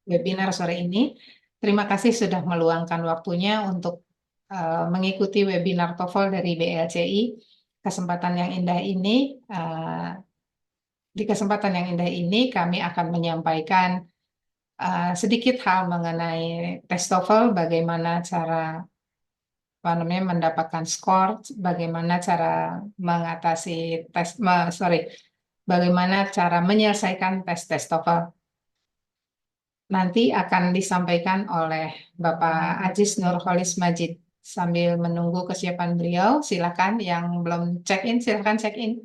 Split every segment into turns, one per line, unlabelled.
webinar sore ini. Terima kasih sudah meluangkan waktunya untuk mengikuti webinar TOEFL dari BLCI. Kesempatan yang indah ini, di kesempatan yang indah ini kami akan menyampaikan sedikit hal mengenai tes TOEFL, bagaimana cara mendapatkan skor, bagaimana cara mengatasi bagaimana cara menyelesaikan tes TOEFL. Nanti akan disampaikan oleh Bapak Aziz Nurholis Majid. Sambil menunggu kesiapan beliau, silakan yang belum check-in, silakan check-in.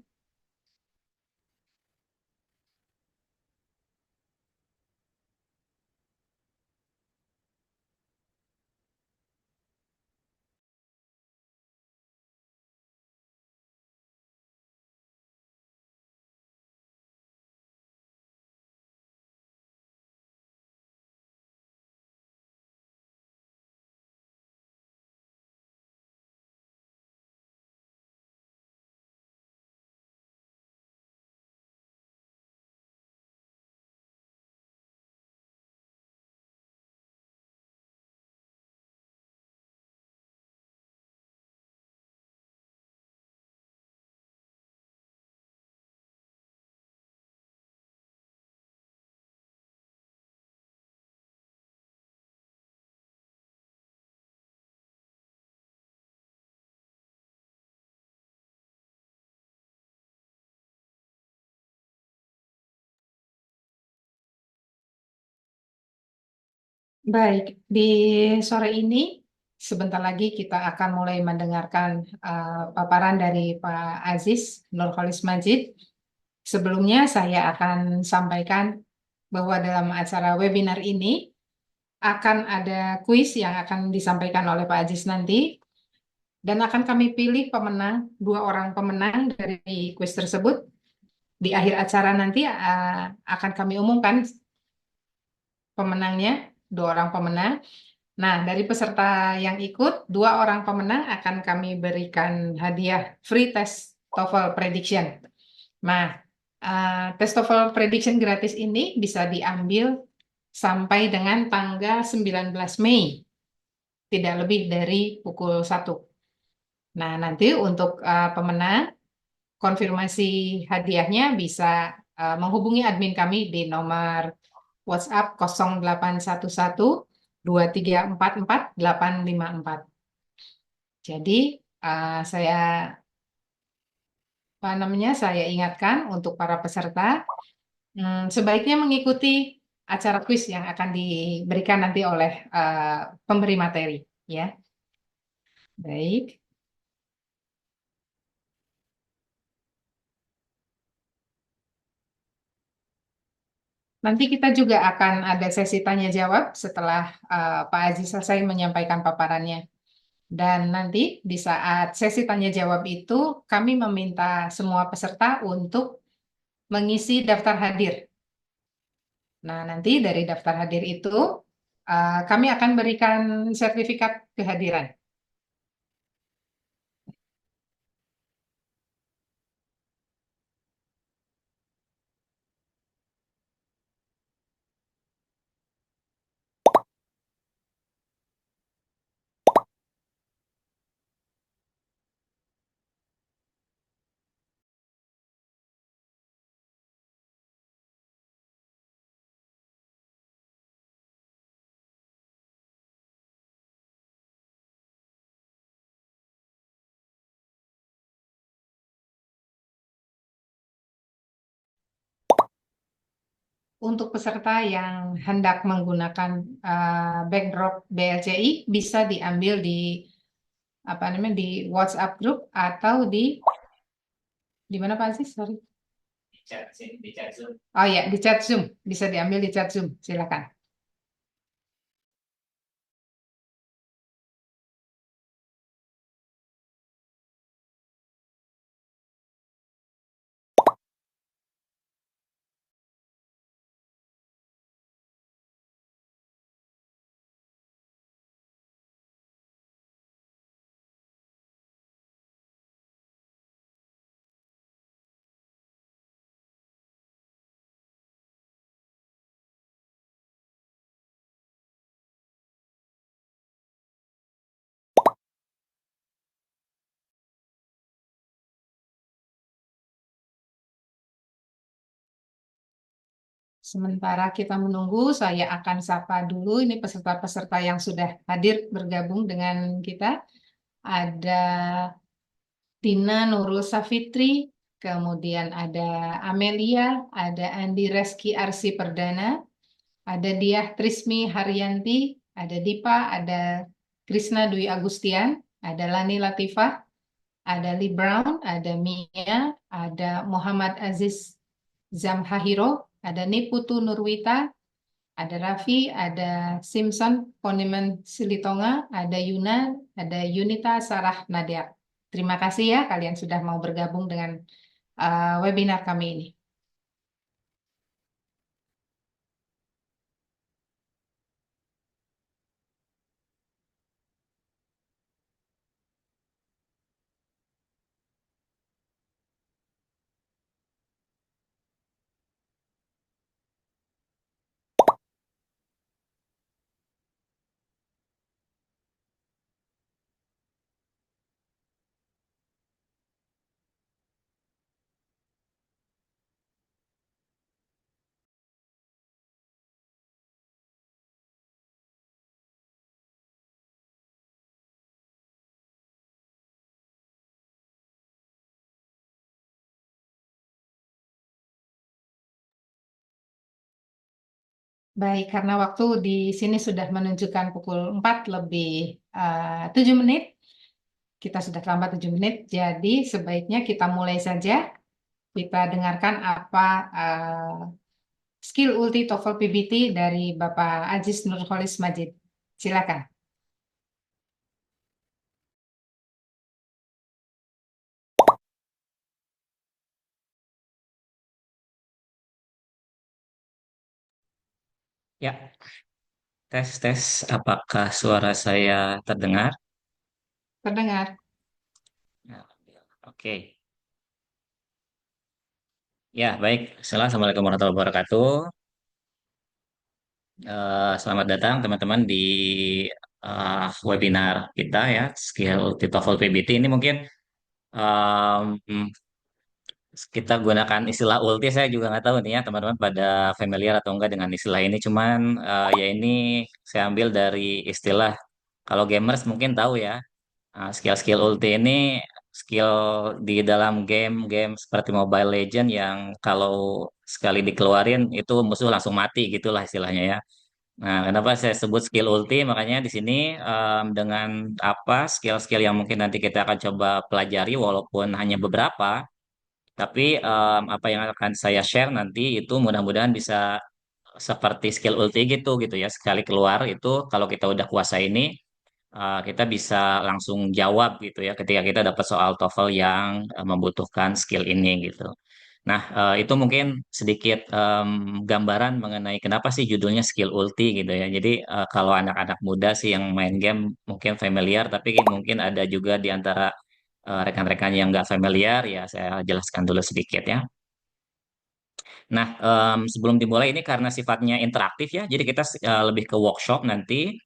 Baik, di sore ini sebentar lagi kita akan mulai mendengarkan paparan dari Pak Aziz Nurholis Majid. Sebelumnya saya akan sampaikan bahwa dalam acara webinar ini akan ada kuis yang akan disampaikan oleh Pak Aziz nanti, dan akan kami pilih pemenang, dua orang pemenang dari kuis tersebut. Di akhir acara nanti akan kami umumkan pemenangnya, dua orang pemenang. Nah, dari peserta yang ikut, dua orang pemenang akan kami berikan hadiah free test TOEFL Prediction. Nah, tes TOEFL Prediction gratis ini bisa diambil sampai dengan tanggal 19 Mei, tidak lebih dari pukul 1. Nah, nanti untuk pemenang, konfirmasi hadiahnya bisa menghubungi admin kami di nomor WhatsApp 0811 2344 854. Jadi saya saya ingatkan untuk para peserta sebaiknya mengikuti acara kuis yang akan diberikan nanti oleh pemberi materi, ya. Baik. Nanti kita juga akan ada sesi tanya jawab setelah Pak Aziz selesai menyampaikan paparannya. Dan nanti di saat sesi tanya jawab itu, kami meminta semua peserta untuk mengisi daftar hadir. Nah, nanti dari daftar hadir itu, kami akan berikan sertifikat kehadiran. Untuk peserta yang hendak menggunakan backdrop BLCI, bisa diambil di WhatsApp group atau di mana Pak Aziz? Sorry. Di chat Zoom. Oh ya, di chat Zoom. Bisa diambil di chat Zoom. Silakan. Sementara kita menunggu, saya akan sapa dulu ini peserta-peserta yang sudah hadir bergabung dengan kita. Ada Tina Nurul Safitri, kemudian ada Amelia, ada Andi Reski Arsi Perdana, ada Diah Trismi Haryanti, ada Dipa, ada Krisna Dwi Agustian, ada Lani Latifah, ada Lee Brown, ada Mia, ada Muhammad Aziz Zamhahiro, ada Niputu Nurwita, ada Raffi, ada Simpson Poniman Silitonga, ada Yuna, ada Yunita Sarah Nadia. Terima kasih ya kalian sudah mau bergabung dengan webinar kami ini. Baik, karena waktu di sini sudah menunjukkan pukul 4 lebih 7 menit, kita sudah terlambat 7 menit, jadi sebaiknya kita mulai saja. Kita dengarkan apa skill ulti TOEFL PBT dari Bapak Aziz Nurholis Majid. Silakan.
Ya, tes tes. Apakah suara saya terdengar?
Terdengar.
Ya, oke. Ya, baik. Assalamualaikum warahmatullahi wabarakatuh. Selamat datang teman-teman di webinar kita ya, Skill TOEFL PBT. Ini mungkin em, kita gunakan istilah ulti. Saya juga nggak tahu nih ya teman-teman pada familiar atau enggak dengan istilah ini. Cuman ya ini saya ambil dari istilah, kalau gamers mungkin tahu ya. Skill-skill ulti ini skill di dalam game-game seperti Mobile Legend yang kalau sekali dikeluarin itu musuh langsung mati gitulah istilahnya ya. Nah, kenapa saya sebut skill ulti? Makanya di sini dengan apa skill-skill yang mungkin nanti kita akan coba pelajari walaupun hanya beberapa, tapi apa yang akan saya share nanti itu mudah-mudahan bisa seperti skill ulti gitu ya. Sekali keluar itu kalau kita udah kuasa ini kita bisa langsung jawab gitu ya ketika kita dapat soal TOEFL yang membutuhkan skill ini gitu. Nah, itu mungkin sedikit gambaran mengenai kenapa sih judulnya skill ulti gitu ya. Jadi kalau anak-anak muda sih yang main game mungkin familiar, tapi mungkin ada juga di antara rekan-rekan yang nggak familiar ya, saya jelaskan dulu sedikit ya. Nah, sebelum dimulai ini karena sifatnya interaktif ya, jadi kita lebih ke workshop nanti.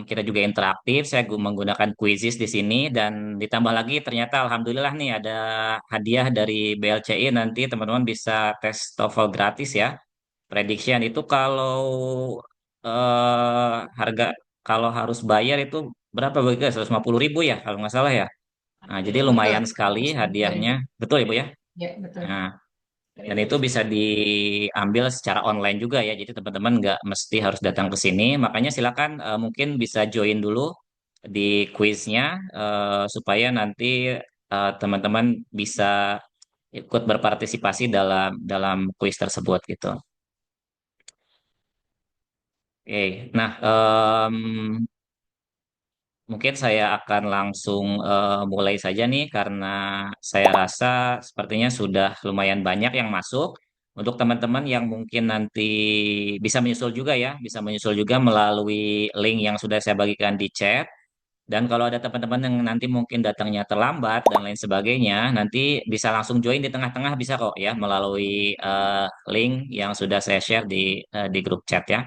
Kita juga interaktif. Saya menggunakan quizzes di sini dan ditambah lagi ternyata alhamdulillah nih ada hadiah dari BLCI, nanti teman-teman bisa tes TOEFL gratis ya. Prediction itu kalau harga, kalau harus bayar itu berapa Ibu? 150.000 ya kalau nggak salah ya. Nah, jadi
Betul,
lumayan sekali
150.000.
hadiahnya. Betul Ibu ya?
Ya, betul.
Nah, dan itu bisa diambil secara online juga ya. Jadi teman-teman nggak mesti harus datang ke sini. Makanya silakan mungkin bisa join dulu di quiznya supaya nanti teman-teman bisa ikut berpartisipasi dalam dalam quiz tersebut gitu. Oke, nah mungkin saya akan langsung mulai saja nih karena saya rasa sepertinya sudah lumayan banyak yang masuk. Untuk teman-teman yang mungkin nanti bisa menyusul juga ya, bisa menyusul juga melalui link yang sudah saya bagikan di chat. Dan kalau ada teman-teman yang nanti mungkin datangnya terlambat dan lain sebagainya, nanti bisa langsung join di tengah-tengah bisa kok ya melalui link yang sudah saya share di grup chat ya.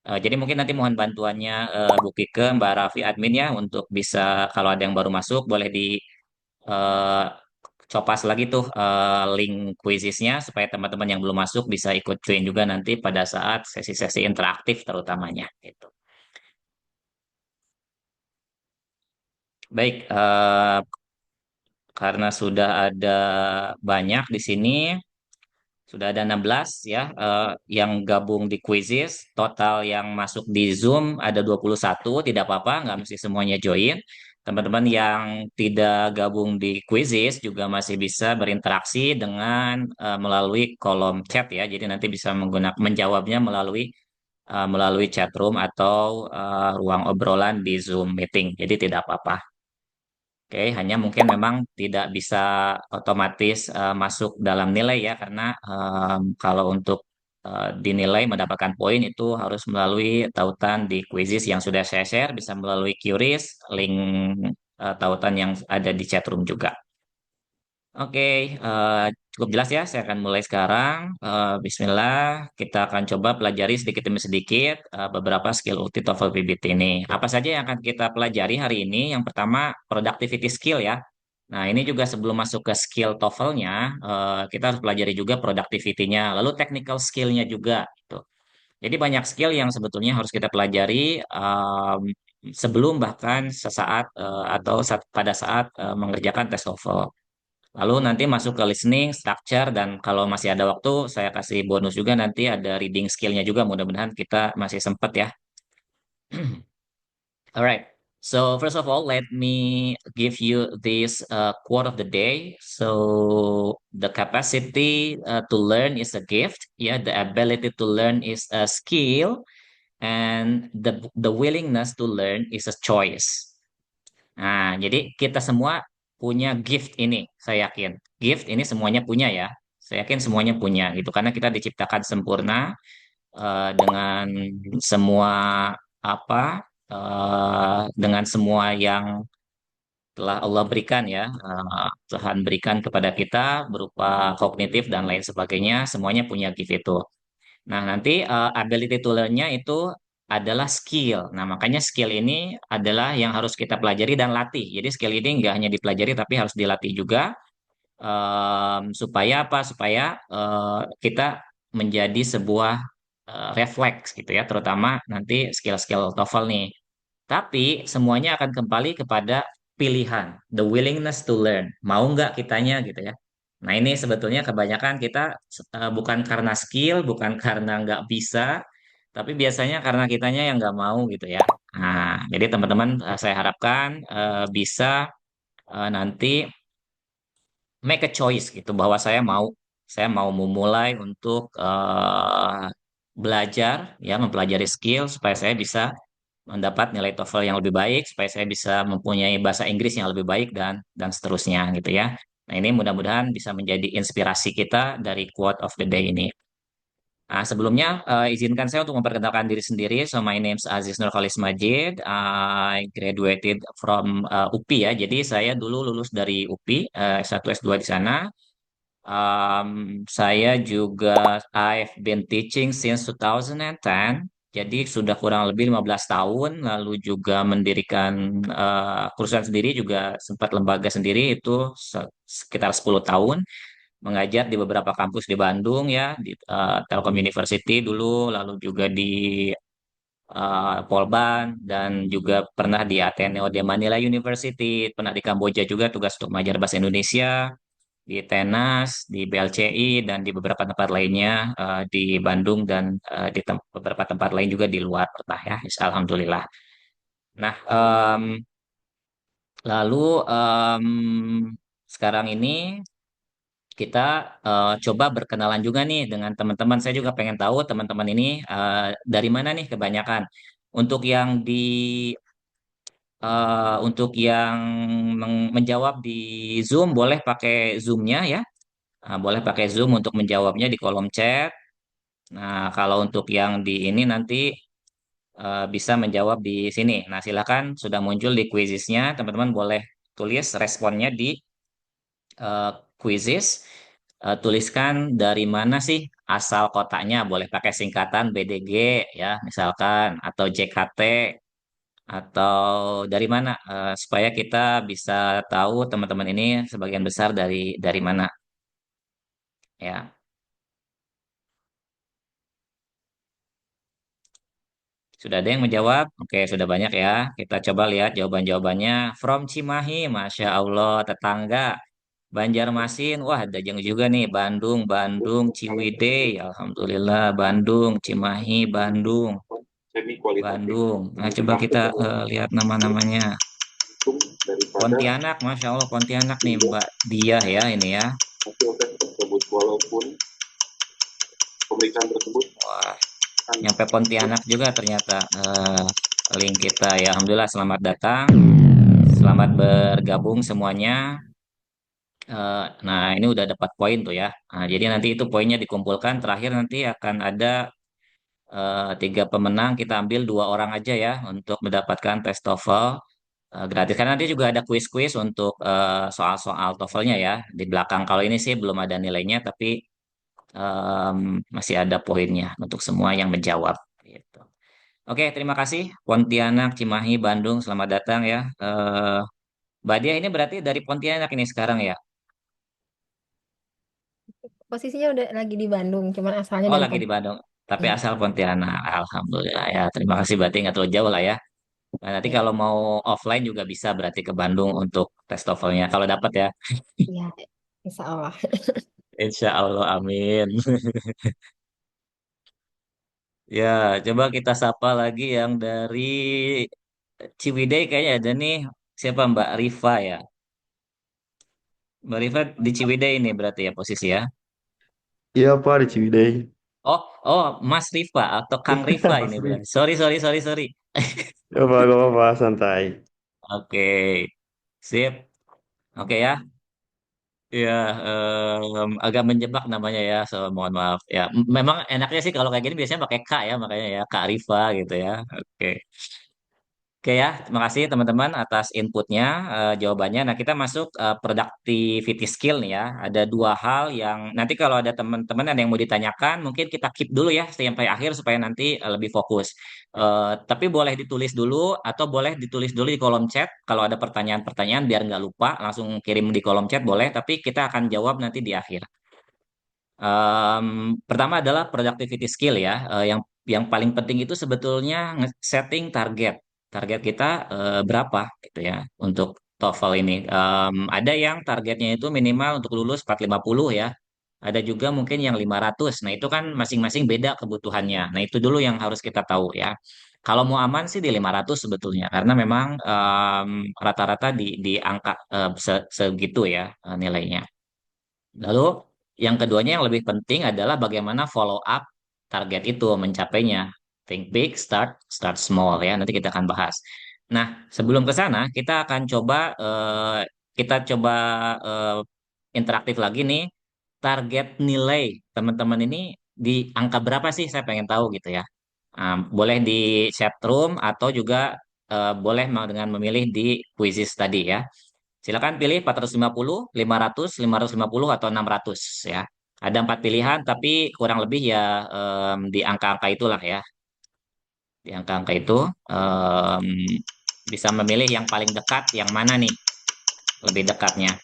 Jadi mungkin nanti mohon bantuannya Bu Kike, Mbak Raffi admin ya untuk bisa kalau ada yang baru masuk boleh di eh, copas lagi tuh link quizisnya supaya teman-teman yang belum masuk bisa ikut join juga nanti pada saat sesi-sesi interaktif terutamanya gitu. Baik, karena sudah ada banyak di sini, sudah ada 16 ya yang gabung di quizzes. Total yang masuk di Zoom ada 21, tidak apa-apa, nggak mesti semuanya join. Teman-teman yang tidak gabung di quizzes juga masih bisa berinteraksi dengan melalui kolom chat ya. Jadi nanti bisa menggunakan menjawabnya melalui chat room atau ruang obrolan di Zoom meeting. Jadi tidak apa-apa. Oke, hanya mungkin memang tidak bisa otomatis masuk dalam nilai ya, karena kalau untuk dinilai mendapatkan poin itu harus melalui tautan di quizzes yang sudah saya share, bisa melalui QRIS, link tautan yang ada di chat room juga. Oke, eh, cukup jelas ya. Saya akan mulai sekarang. Bismillah, kita akan coba pelajari sedikit demi sedikit beberapa skill ulti TOEFL PBT ini. Apa saja yang akan kita pelajari hari ini? Yang pertama, productivity skill ya. Nah, ini juga sebelum masuk ke skill TOEFL-nya, kita harus pelajari juga productivity-nya, lalu technical skill-nya juga. Gitu. Jadi banyak skill yang sebetulnya harus kita pelajari sebelum bahkan sesaat atau pada saat mengerjakan tes TOEFL. Lalu nanti masuk ke listening, structure, dan kalau masih ada waktu, saya kasih bonus juga nanti ada reading skill-nya juga. Mudah-mudahan kita masih sempat ya. Alright. So first of all, let me give you this quote of the day. So the capacity to learn is a gift. Yeah, the ability to learn is a skill, and the willingness to learn is a choice. Nah, jadi kita semua punya gift ini, saya yakin. Gift ini semuanya punya ya. Saya yakin semuanya punya gitu karena kita diciptakan sempurna dengan semua apa dengan semua yang telah Allah berikan ya. Tuhan berikan kepada kita berupa kognitif dan lain sebagainya, semuanya punya gift itu. Nah, nanti ability to learn-nya itu adalah skill. Nah, makanya skill ini adalah yang harus kita pelajari dan latih. Jadi skill ini nggak hanya dipelajari tapi harus dilatih juga supaya apa? Supaya kita menjadi sebuah refleks gitu ya, terutama nanti skill-skill TOEFL nih. Tapi semuanya akan kembali kepada pilihan, the willingness to learn. Mau nggak kitanya gitu ya. Nah ini sebetulnya kebanyakan kita bukan karena skill, bukan karena nggak bisa, tapi biasanya karena kitanya yang nggak mau gitu ya. Nah, jadi teman-teman saya harapkan bisa nanti make a choice gitu bahwa saya mau memulai untuk belajar ya mempelajari skill supaya saya bisa mendapat nilai TOEFL yang lebih baik supaya saya bisa mempunyai bahasa Inggris yang lebih baik dan seterusnya gitu ya. Nah, ini mudah-mudahan bisa menjadi inspirasi kita dari quote of the day ini. Nah, sebelumnya izinkan saya untuk memperkenalkan diri sendiri. So, my name is Aziz Nurkhalis Majid. I graduated from UPI ya. Jadi saya dulu lulus dari UPI S1 S2 di sana. Saya juga I've been teaching since 2010. Jadi sudah kurang lebih 15 tahun, lalu juga mendirikan perusahaan sendiri, juga sempat lembaga sendiri itu sekitar 10 tahun, mengajar di beberapa kampus di Bandung ya, di Telkom University dulu, lalu juga di Polban, dan juga pernah di Ateneo de Manila University, pernah di Kamboja juga tugas untuk mengajar bahasa Indonesia, di Tenas, di BLCI, dan di beberapa tempat lainnya di Bandung dan di beberapa tempat lain juga di luar pernah ya, Alhamdulillah. Nah, lalu sekarang ini kita coba berkenalan juga nih dengan teman-teman. Saya juga pengen tahu teman-teman ini dari mana nih kebanyakan. Untuk yang di untuk yang menjawab di Zoom boleh pakai Zoom-nya ya. Boleh pakai Zoom untuk menjawabnya di kolom chat. Nah, kalau untuk yang di ini nanti bisa menjawab di sini. Nah, silakan sudah muncul di quizisnya. Teman-teman boleh tulis responnya di eh, quizzes. Tuliskan dari mana sih asal kotanya. Boleh pakai singkatan BDG ya, misalkan, atau JKT, atau dari mana supaya kita bisa tahu teman-teman ini sebagian besar dari mana ya. Sudah ada yang menjawab? Oke, sudah banyak ya. Kita coba lihat jawaban-jawabannya. From Cimahi, Masya Allah, tetangga. Banjarmasin, wah ada yang juga nih. Bandung, Bandung, Ciwidey, Alhamdulillah. Bandung, Cimahi, Bandung,
semi kualitatif
Bandung. Nah, coba
memang
kita lihat nama-namanya.
tergantung daripada
Pontianak, Masya Allah, Pontianak nih,
sehingga
Mbak Dia ya ini ya.
hasil tes tersebut walaupun pemeriksaan tersebut
Wah,
kan
nyampe Pontianak juga ternyata link kita ya. Alhamdulillah, selamat datang. Selamat bergabung semuanya. Nah, ini udah dapat poin tuh ya. Nah, jadi nanti itu poinnya dikumpulkan. Terakhir nanti akan ada tiga pemenang. Kita ambil dua orang aja ya untuk mendapatkan tes TOEFL gratis. Karena nanti juga ada kuis-kuis untuk soal-soal TOEFL-nya ya. Di belakang kalau ini sih belum ada nilainya, tapi masih ada poinnya untuk semua yang menjawab. Gitu. Oke, terima kasih Pontianak, Cimahi, Bandung. Selamat datang ya. Mbak Dia ini berarti dari Pontianak ini sekarang ya.
Posisinya udah lagi di Bandung, cuman asalnya
Oh,
dari
lagi di Bandung. Tapi
Iya,
asal Pontianak. Alhamdulillah ya. Terima kasih berarti nggak terlalu jauh lah ya. Nah, nanti
iya,
kalau mau offline juga bisa berarti ke Bandung untuk tes TOEFL-nya. Kalau dapat ya.
iya, Insya Allah.
Insya Allah, amin. Ya, coba kita sapa lagi yang dari Ciwidey kayaknya ada nih. Siapa Mbak Rifa ya? Mbak Rifa di Ciwidey ini berarti ya posisi ya.
Iya Pak di Ciwidey.
Oh, oh, Mas Rifa atau Kang Rifa ini
Asli.
berarti. Sorry, sorry, sorry, sorry.
Ya Pak, gak apa-apa, santai.
Oke, sip. Oke ya. Ya, agak menjebak namanya ya, so mohon maaf. Ya, memang enaknya sih kalau kayak gini biasanya pakai K ya, makanya ya Kak Rifa gitu ya. Oke. Oke ya, terima kasih teman-teman atas inputnya, jawabannya. Nah, kita masuk productivity skill nih ya. Ada dua hal yang nanti kalau ada teman-teman ada yang mau ditanyakan, mungkin kita keep dulu ya sampai akhir supaya nanti lebih fokus. Tapi boleh ditulis dulu atau boleh ditulis dulu di kolom chat. Kalau ada pertanyaan-pertanyaan biar nggak lupa, langsung kirim di kolom chat boleh. Tapi kita akan jawab nanti di akhir. Pertama adalah productivity skill ya. Yang paling penting itu sebetulnya setting target. Target kita berapa gitu ya untuk TOEFL ini. Ada yang targetnya itu minimal untuk lulus 450 ya. Ada juga mungkin yang 500. Nah, itu kan masing-masing beda kebutuhannya. Nah, itu dulu yang harus kita tahu ya. Kalau mau aman sih di 500 sebetulnya karena memang rata-rata di angka segitu ya nilainya. Lalu yang keduanya yang lebih penting adalah bagaimana follow up target itu mencapainya. Think big, start small ya. Nanti kita akan bahas. Nah, sebelum ke sana kita akan coba eh, interaktif lagi nih. Target nilai teman-teman ini di angka berapa sih? Saya pengen tahu gitu ya. Boleh di chat room atau juga boleh dengan memilih di quizzes tadi ya. Silakan pilih 450, 500, 550 atau 600 ya. Ada empat pilihan, tapi kurang lebih ya di angka-angka itulah ya. Di angka-angka itu em, bisa memilih yang paling dekat, yang mana nih lebih dekatnya.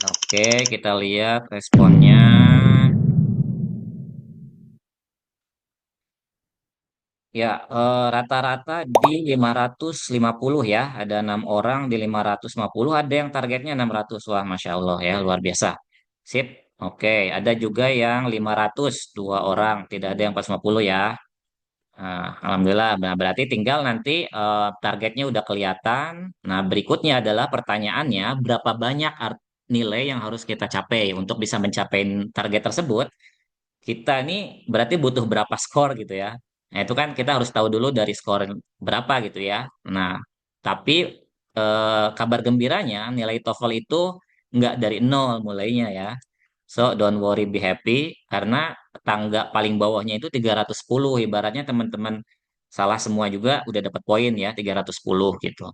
Oke, kita lihat responnya. Ya, rata-rata di 550 ya. Ada 6 orang di 550. Ada yang targetnya 600. Wah, Masya Allah ya, luar biasa. Sip. Oke, ada juga yang 500, 2 orang. Tidak ada yang 450 ya. Alhamdulillah. Nah, berarti tinggal nanti targetnya udah kelihatan. Nah, berikutnya adalah pertanyaannya, berapa banyak nilai yang harus kita capai untuk bisa mencapai target tersebut kita ini berarti butuh berapa skor gitu ya. Nah, itu kan kita harus tahu dulu dari skor berapa gitu ya. Nah, tapi kabar gembiranya nilai TOEFL itu nggak dari nol mulainya ya. So, don't worry, be happy karena tangga paling bawahnya itu 310. Ibaratnya teman-teman salah semua juga udah dapat poin ya 310 gitu.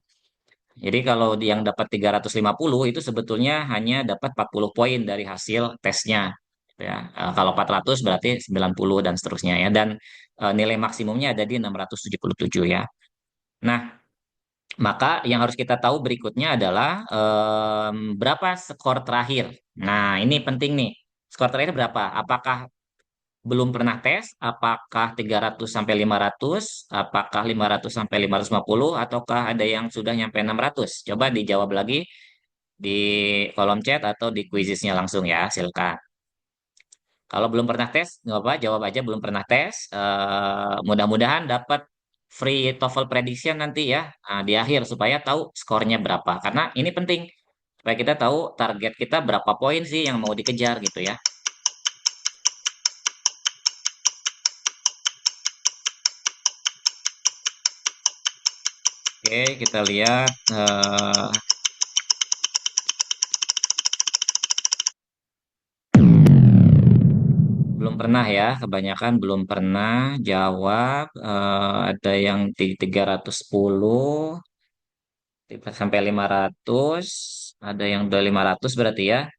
Jadi kalau yang dapat 350 itu sebetulnya hanya dapat 40 poin dari hasil tesnya. Gitu ya. Kalau 400 berarti 90 dan seterusnya ya. Dan nilai maksimumnya ada di 677 ya. Nah, maka yang harus kita tahu berikutnya adalah berapa skor terakhir. Nah, ini penting nih. Skor terakhir berapa? Apakah belum pernah tes, apakah 300 sampai 500, apakah 500 sampai 550, ataukah ada yang sudah nyampe 600? Coba dijawab lagi di kolom chat atau di quizisnya langsung ya, silakan. Kalau belum pernah tes, nggak apa, jawab aja belum pernah tes. Mudah-mudahan dapat free TOEFL prediction nanti ya, di akhir supaya tahu skornya berapa. Karena ini penting supaya kita tahu target kita berapa poin sih yang mau dikejar gitu ya. Oke, kita lihat belum pernah ya, kebanyakan belum pernah jawab. Ada yang di 310 sampai 500, ada yang udah 500 berarti ya.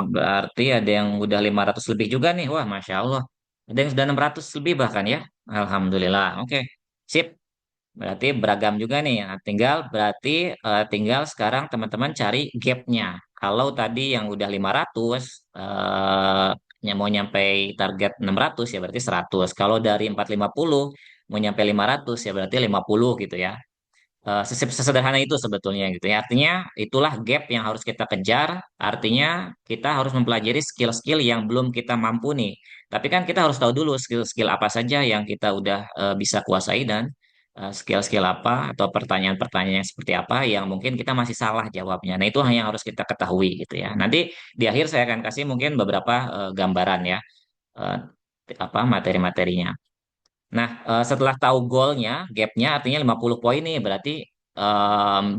Berarti ada yang udah 500 lebih juga nih. Wah, Masya Allah. Ada yang sudah 600 lebih bahkan ya. Alhamdulillah. Oke, sip. Berarti beragam juga nih. Nah, tinggal sekarang teman-teman cari gapnya. Kalau tadi yang udah 500 yang mau nyampe target 600 ya berarti 100. Kalau dari 450 mau nyampe 500 ya berarti 50 gitu ya. Sesederhana itu sebetulnya gitu ya. Artinya itulah gap yang harus kita kejar. Artinya kita harus mempelajari skill-skill yang belum kita mampu nih. Tapi kan kita harus tahu dulu skill-skill apa saja yang kita udah bisa kuasai dan skill-skill apa atau pertanyaan-pertanyaan yang seperti apa yang mungkin kita masih salah jawabnya. Nah, itu yang harus kita ketahui gitu ya. Nanti di akhir saya akan kasih mungkin beberapa gambaran ya, eh, apa materi-materinya. Nah, setelah tahu goalnya, gapnya artinya 50 poin nih, berarti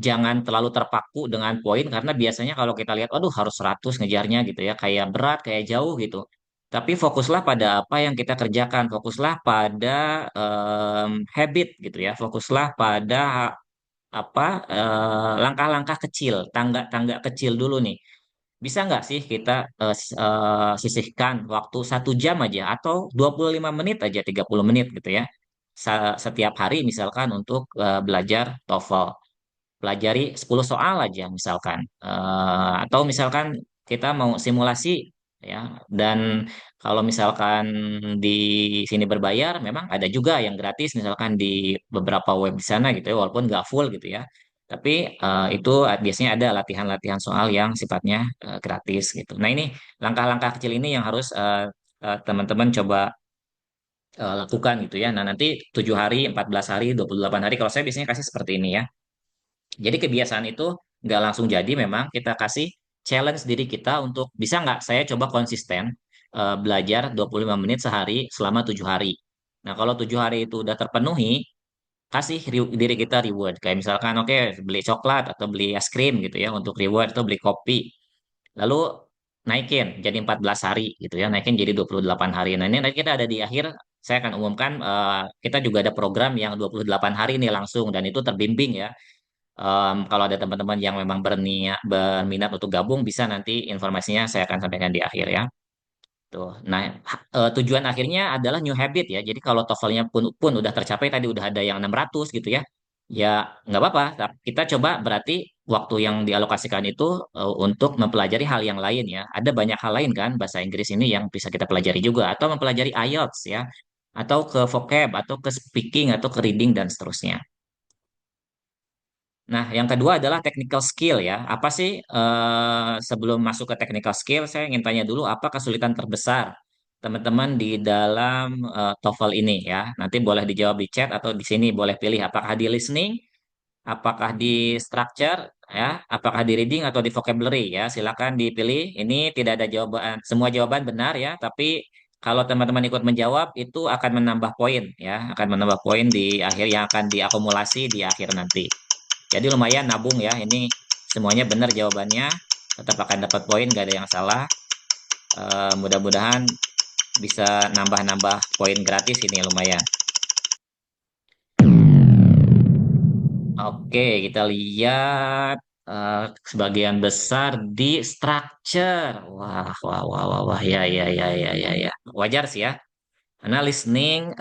jangan terlalu terpaku dengan poin karena biasanya kalau kita lihat, aduh harus 100 ngejarnya gitu ya, kayak berat, kayak jauh gitu. Tapi fokuslah pada apa yang kita kerjakan, fokuslah pada habit gitu ya, fokuslah pada apa langkah-langkah kecil, tangga-tangga kecil dulu nih. Bisa nggak sih kita sisihkan waktu 1 jam aja atau 25 menit aja 30 menit gitu ya. Setiap hari misalkan untuk belajar TOEFL. Pelajari 10 soal aja misalkan. Atau misalkan kita mau simulasi ya. Dan kalau misalkan di sini berbayar, memang ada juga yang gratis misalkan di beberapa web di sana gitu ya, walaupun nggak full gitu ya. Tapi itu biasanya ada latihan-latihan soal yang sifatnya gratis gitu. Nah ini langkah-langkah kecil ini yang harus teman-teman coba lakukan gitu ya. Nah nanti 7 hari, 14 hari, 28 hari, kalau saya biasanya kasih seperti ini ya. Jadi kebiasaan itu nggak langsung jadi, memang kita kasih challenge diri kita untuk bisa nggak saya coba konsisten belajar 25 menit sehari selama 7 hari. Nah kalau 7 hari itu udah terpenuhi, kasih diri kita reward. Kayak misalkan oke beli coklat atau beli es krim gitu ya untuk reward atau beli kopi. Lalu naikin jadi 14 hari gitu ya, naikin jadi 28 hari. Nah ini nanti kita ada di akhir, saya akan umumkan kita juga ada program yang 28 hari nih langsung dan itu terbimbing ya. Kalau ada teman-teman yang memang berminat untuk gabung, bisa nanti informasinya saya akan sampaikan di akhir ya. Tuh. Nah, tujuan akhirnya adalah new habit ya. Jadi kalau TOEFL-nya pun udah tercapai tadi udah ada yang 600 gitu ya. Ya nggak apa-apa. Kita coba berarti waktu yang dialokasikan itu untuk mempelajari hal yang lain ya. Ada banyak hal lain kan bahasa Inggris ini yang bisa kita pelajari juga atau mempelajari IELTS ya. Atau ke vocab atau ke speaking atau ke reading dan seterusnya. Nah, yang kedua adalah technical skill ya. Apa sih sebelum masuk ke technical skill, saya ingin tanya dulu apa kesulitan terbesar teman-teman di dalam TOEFL ini ya. Nanti boleh dijawab di chat atau di sini boleh pilih apakah di listening, apakah di structure ya, apakah di reading atau di vocabulary ya. Silakan dipilih. Ini tidak ada jawaban, semua jawaban benar ya, tapi kalau teman-teman ikut menjawab itu akan menambah poin ya, akan menambah poin di akhir yang akan diakumulasi di akhir nanti. Jadi lumayan nabung ya. Ini semuanya benar jawabannya. Tetap akan dapat poin, gak ada yang salah. Mudah-mudahan bisa nambah-nambah poin gratis ini lumayan. Oke, kita lihat eh, sebagian besar di structure. Wah, wah, wah, wah, wah, ya, ya, ya, ya, ya, ya. Wajar sih ya. Karena listening,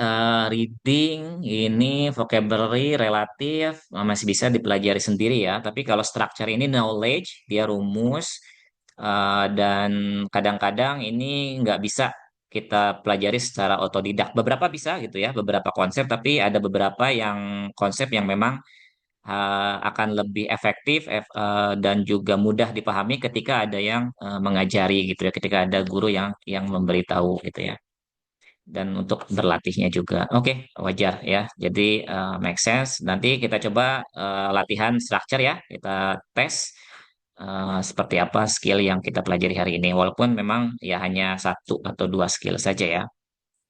reading, ini vocabulary relatif masih bisa dipelajari sendiri ya. Tapi kalau structure ini knowledge, dia rumus, dan kadang-kadang ini nggak bisa kita pelajari secara otodidak. Beberapa bisa gitu ya, beberapa konsep, tapi ada beberapa yang konsep yang memang akan lebih efektif dan juga mudah dipahami ketika ada yang mengajari gitu ya, ketika ada guru yang memberitahu gitu ya dan untuk berlatihnya juga. Oke, wajar ya. Jadi make sense. Nanti kita coba latihan structure ya. Kita tes seperti apa skill yang kita pelajari hari ini. Walaupun memang ya hanya satu atau dua skill saja ya.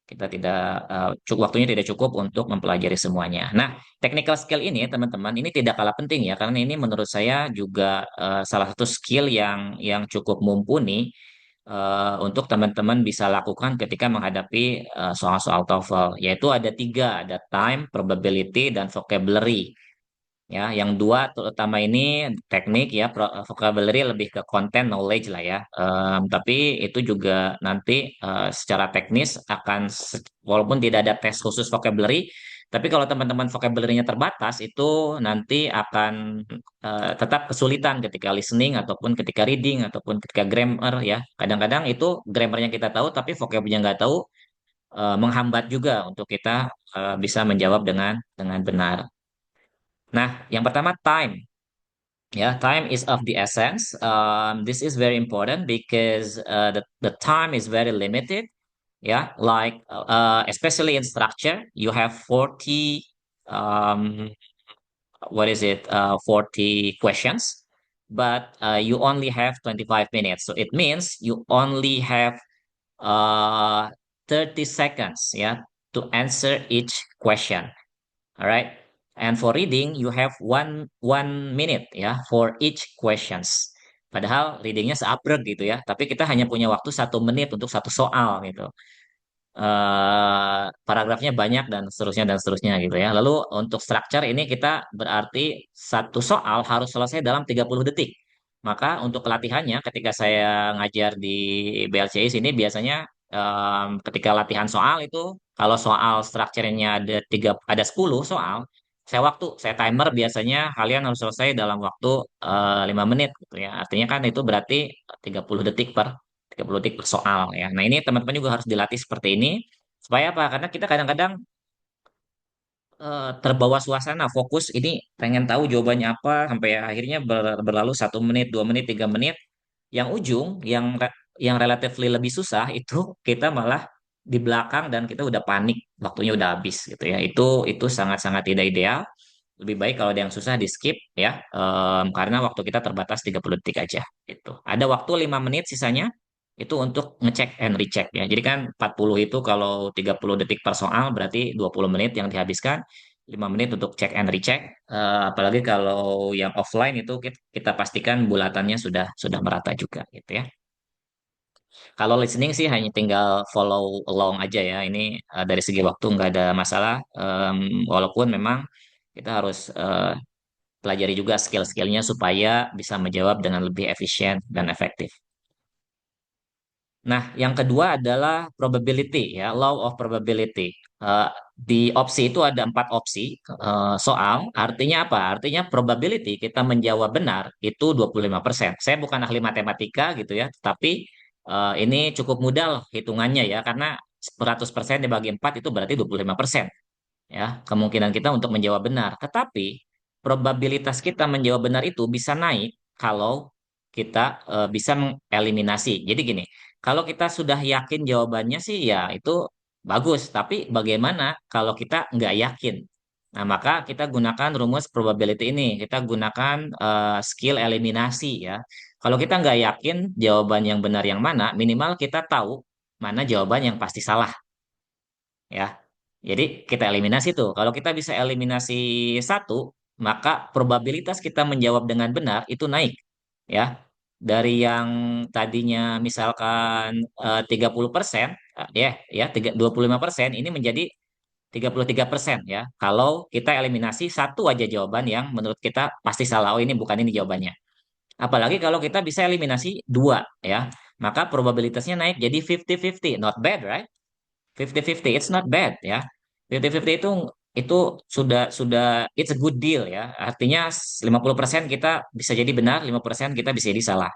Kita tidak waktunya tidak cukup untuk mempelajari semuanya. Nah, technical skill ini teman-teman ini tidak kalah penting ya karena ini menurut saya juga salah satu skill yang cukup mumpuni untuk teman-teman bisa lakukan ketika menghadapi soal-soal TOEFL, yaitu ada tiga, ada time, probability, dan vocabulary. Ya, yang dua terutama ini teknik ya, vocabulary lebih ke content knowledge lah ya. Tapi itu juga nanti secara teknis akan, walaupun tidak ada tes khusus vocabulary, tapi kalau teman-teman vocabulary-nya terbatas, itu nanti akan tetap kesulitan ketika listening ataupun ketika reading ataupun ketika grammar ya. Kadang-kadang itu grammarnya kita tahu tapi vocabulary-nya nggak tahu, menghambat juga untuk kita bisa menjawab dengan benar. Nah, yang pertama time. Yeah, time is of the essence. This is very important because the time is very limited. Yeah, like especially in structure, you have 40, um, what is it, 40 questions, but you only have 25 minutes. So it means you only have uh, 30 seconds, yeah, to answer each question. All right. And for reading, you have one minute ya for each questions. Padahal readingnya seabrek gitu ya, tapi kita hanya punya waktu 1 menit untuk satu soal gitu. Paragrafnya banyak dan seterusnya gitu ya. Lalu untuk structure ini kita berarti satu soal harus selesai dalam 30 detik. Maka untuk pelatihannya ketika saya ngajar di BLCI sini biasanya ketika latihan soal itu kalau soal structure-nya ada 10 soal, saya timer biasanya kalian harus selesai dalam waktu 5 menit gitu ya. Artinya kan itu berarti 30 detik per 30 detik per soal ya. Nah, ini teman-teman juga harus dilatih seperti ini. Supaya apa? Karena kita kadang-kadang terbawa suasana, fokus ini pengen tahu jawabannya apa, sampai akhirnya berlalu 1 menit, 2 menit, 3 menit. Yang ujung, yang relatively lebih susah itu kita malah di belakang dan kita udah panik, waktunya udah habis gitu ya. Itu sangat-sangat tidak ideal. Lebih baik kalau ada yang susah di skip ya, karena waktu kita terbatas 30 detik aja gitu. Ada waktu 5 menit sisanya itu untuk ngecek and recheck ya. Jadi kan 40 itu kalau 30 detik per soal berarti 20 menit yang dihabiskan, 5 menit untuk check and recheck. Apalagi kalau yang offline itu kita pastikan bulatannya sudah merata juga gitu ya. Kalau listening sih hanya tinggal follow along aja ya. Ini dari segi waktu nggak ada masalah. Walaupun memang kita harus pelajari juga skill-skillnya supaya bisa menjawab dengan lebih efisien dan efektif. Nah, yang kedua adalah probability ya, law of probability. Di opsi itu ada 4 opsi soal. Artinya apa? Artinya probability kita menjawab benar itu 25%. Saya bukan ahli matematika gitu ya, tapi ini cukup mudah loh hitungannya ya, karena 100% dibagi 4 itu berarti 25% ya kemungkinan kita untuk menjawab benar. Tetapi probabilitas kita menjawab benar itu bisa naik kalau kita bisa mengeliminasi. Jadi gini, kalau kita sudah yakin jawabannya sih ya itu bagus. Tapi bagaimana kalau kita nggak yakin? Nah, maka kita gunakan rumus probability ini. Kita gunakan skill eliminasi ya. Kalau kita nggak yakin jawaban yang benar yang mana, minimal kita tahu mana jawaban yang pasti salah ya. Jadi kita eliminasi tuh. Kalau kita bisa eliminasi satu, maka probabilitas kita menjawab dengan benar itu naik ya. Dari yang tadinya misalkan 30%, ya 25% ini menjadi 33% ya. Kalau kita eliminasi satu aja jawaban yang menurut kita pasti salah. Oh, ini bukan ini jawabannya. Apalagi kalau kita bisa eliminasi dua ya. Maka probabilitasnya naik jadi 50-50. Not bad, right? 50-50, it's not bad ya. 50-50 itu sudah it's a good deal ya. Artinya 50% kita bisa jadi benar, 5% kita bisa jadi salah.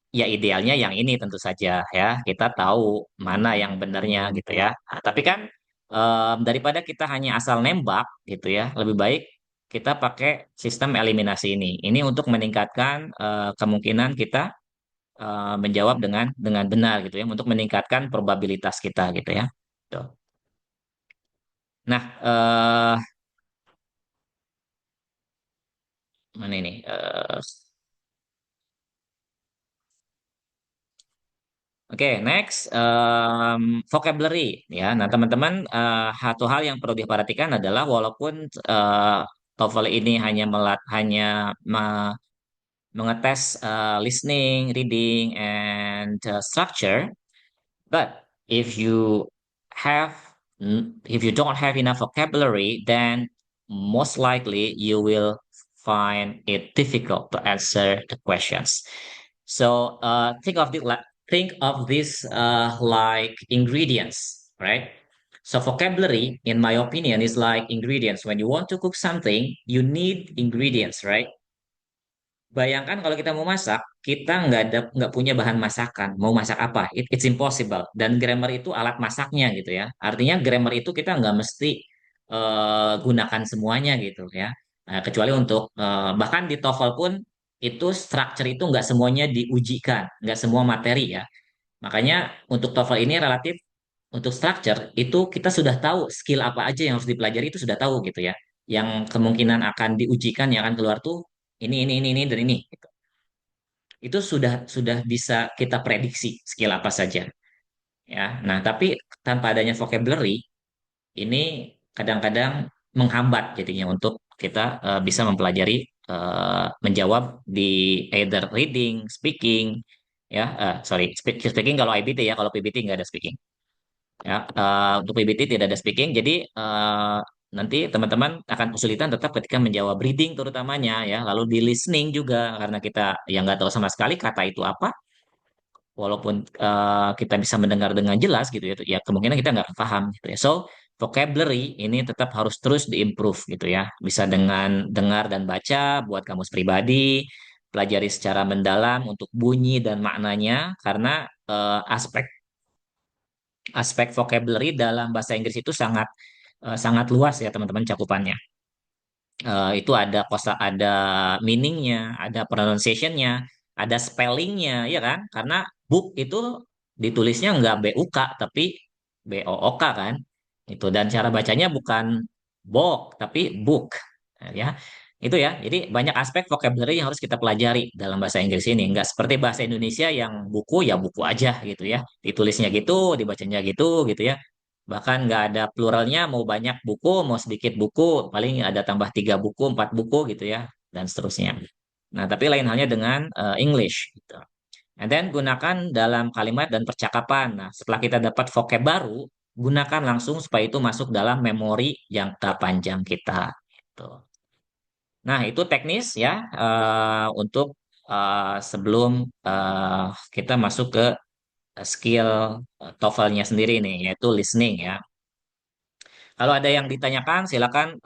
Ya idealnya yang ini tentu saja ya. Kita tahu mana yang benarnya gitu ya. Nah, tapi kan daripada kita hanya asal nembak gitu ya, lebih baik kita pakai sistem eliminasi ini. Ini untuk meningkatkan kemungkinan kita menjawab dengan benar gitu ya, untuk meningkatkan probabilitas kita gitu ya. Tuh. Nah, mana ini? Oke, next vocabulary ya. Nah, teman-teman, satu hal yang perlu diperhatikan adalah walaupun TOEFL ini hanya mengetes listening, reading, and structure, but if you have if you don't have enough vocabulary, then most likely you will find it difficult to answer the questions. So think of this like ingredients, right? So vocabulary, in my opinion, is like ingredients. When you want to cook something, you need ingredients, right? Bayangkan kalau kita mau masak, kita nggak punya bahan masakan. Mau masak apa? It's impossible. Dan grammar itu alat masaknya gitu ya. Artinya grammar itu kita nggak mesti gunakan semuanya gitu ya. Nah, kecuali untuk bahkan di TOEFL pun itu structure itu nggak semuanya diujikan, nggak semua materi ya. Makanya untuk TOEFL ini relatif untuk structure itu kita sudah tahu skill apa aja yang harus dipelajari itu sudah tahu gitu ya. Yang kemungkinan akan diujikan yang akan keluar tuh ini dan ini gitu. Itu sudah bisa kita prediksi skill apa saja ya. Nah, tapi tanpa adanya vocabulary ini kadang-kadang menghambat jadinya untuk kita bisa mempelajari menjawab di either reading, speaking ya, speaking kalau IBT ya, kalau PBT nggak ada speaking. Ya, untuk PBT tidak ada speaking, jadi nanti teman-teman akan kesulitan tetap ketika menjawab reading terutamanya ya, lalu di listening juga karena kita yang nggak tahu sama sekali kata itu apa, walaupun kita bisa mendengar dengan jelas gitu ya, ya kemungkinan kita nggak akan paham gitu ya. So vocabulary ini tetap harus terus diimprove gitu ya, bisa dengan dengar dan baca buat kamus pribadi, pelajari secara mendalam untuk bunyi dan maknanya karena aspek aspek vocabulary dalam bahasa Inggris itu sangat luas ya teman-teman cakupannya. Itu ada meaningnya, ada pronunciationnya, ada spellingnya, ya kan? Karena book itu ditulisnya nggak BUK tapi BOOK kan? Itu dan cara bacanya bukan book tapi book, ya. Itu ya. Jadi banyak aspek vocabulary yang harus kita pelajari dalam bahasa Inggris ini. Nggak seperti bahasa Indonesia yang buku ya buku aja gitu ya. Ditulisnya gitu, dibacanya gitu gitu ya. Bahkan nggak ada pluralnya, mau banyak buku, mau sedikit buku, paling ada tambah 3 buku, 4 buku gitu ya, dan seterusnya. Nah, tapi lain halnya dengan English gitu. And then gunakan dalam kalimat dan percakapan. Nah, setelah kita dapat vocab baru, gunakan langsung supaya itu masuk dalam memori jangka panjang kita. Gitu. Nah, itu teknis ya untuk sebelum kita masuk ke skill TOEFL-nya sendiri nih, yaitu listening ya. Kalau ada yang ditanyakan, silakan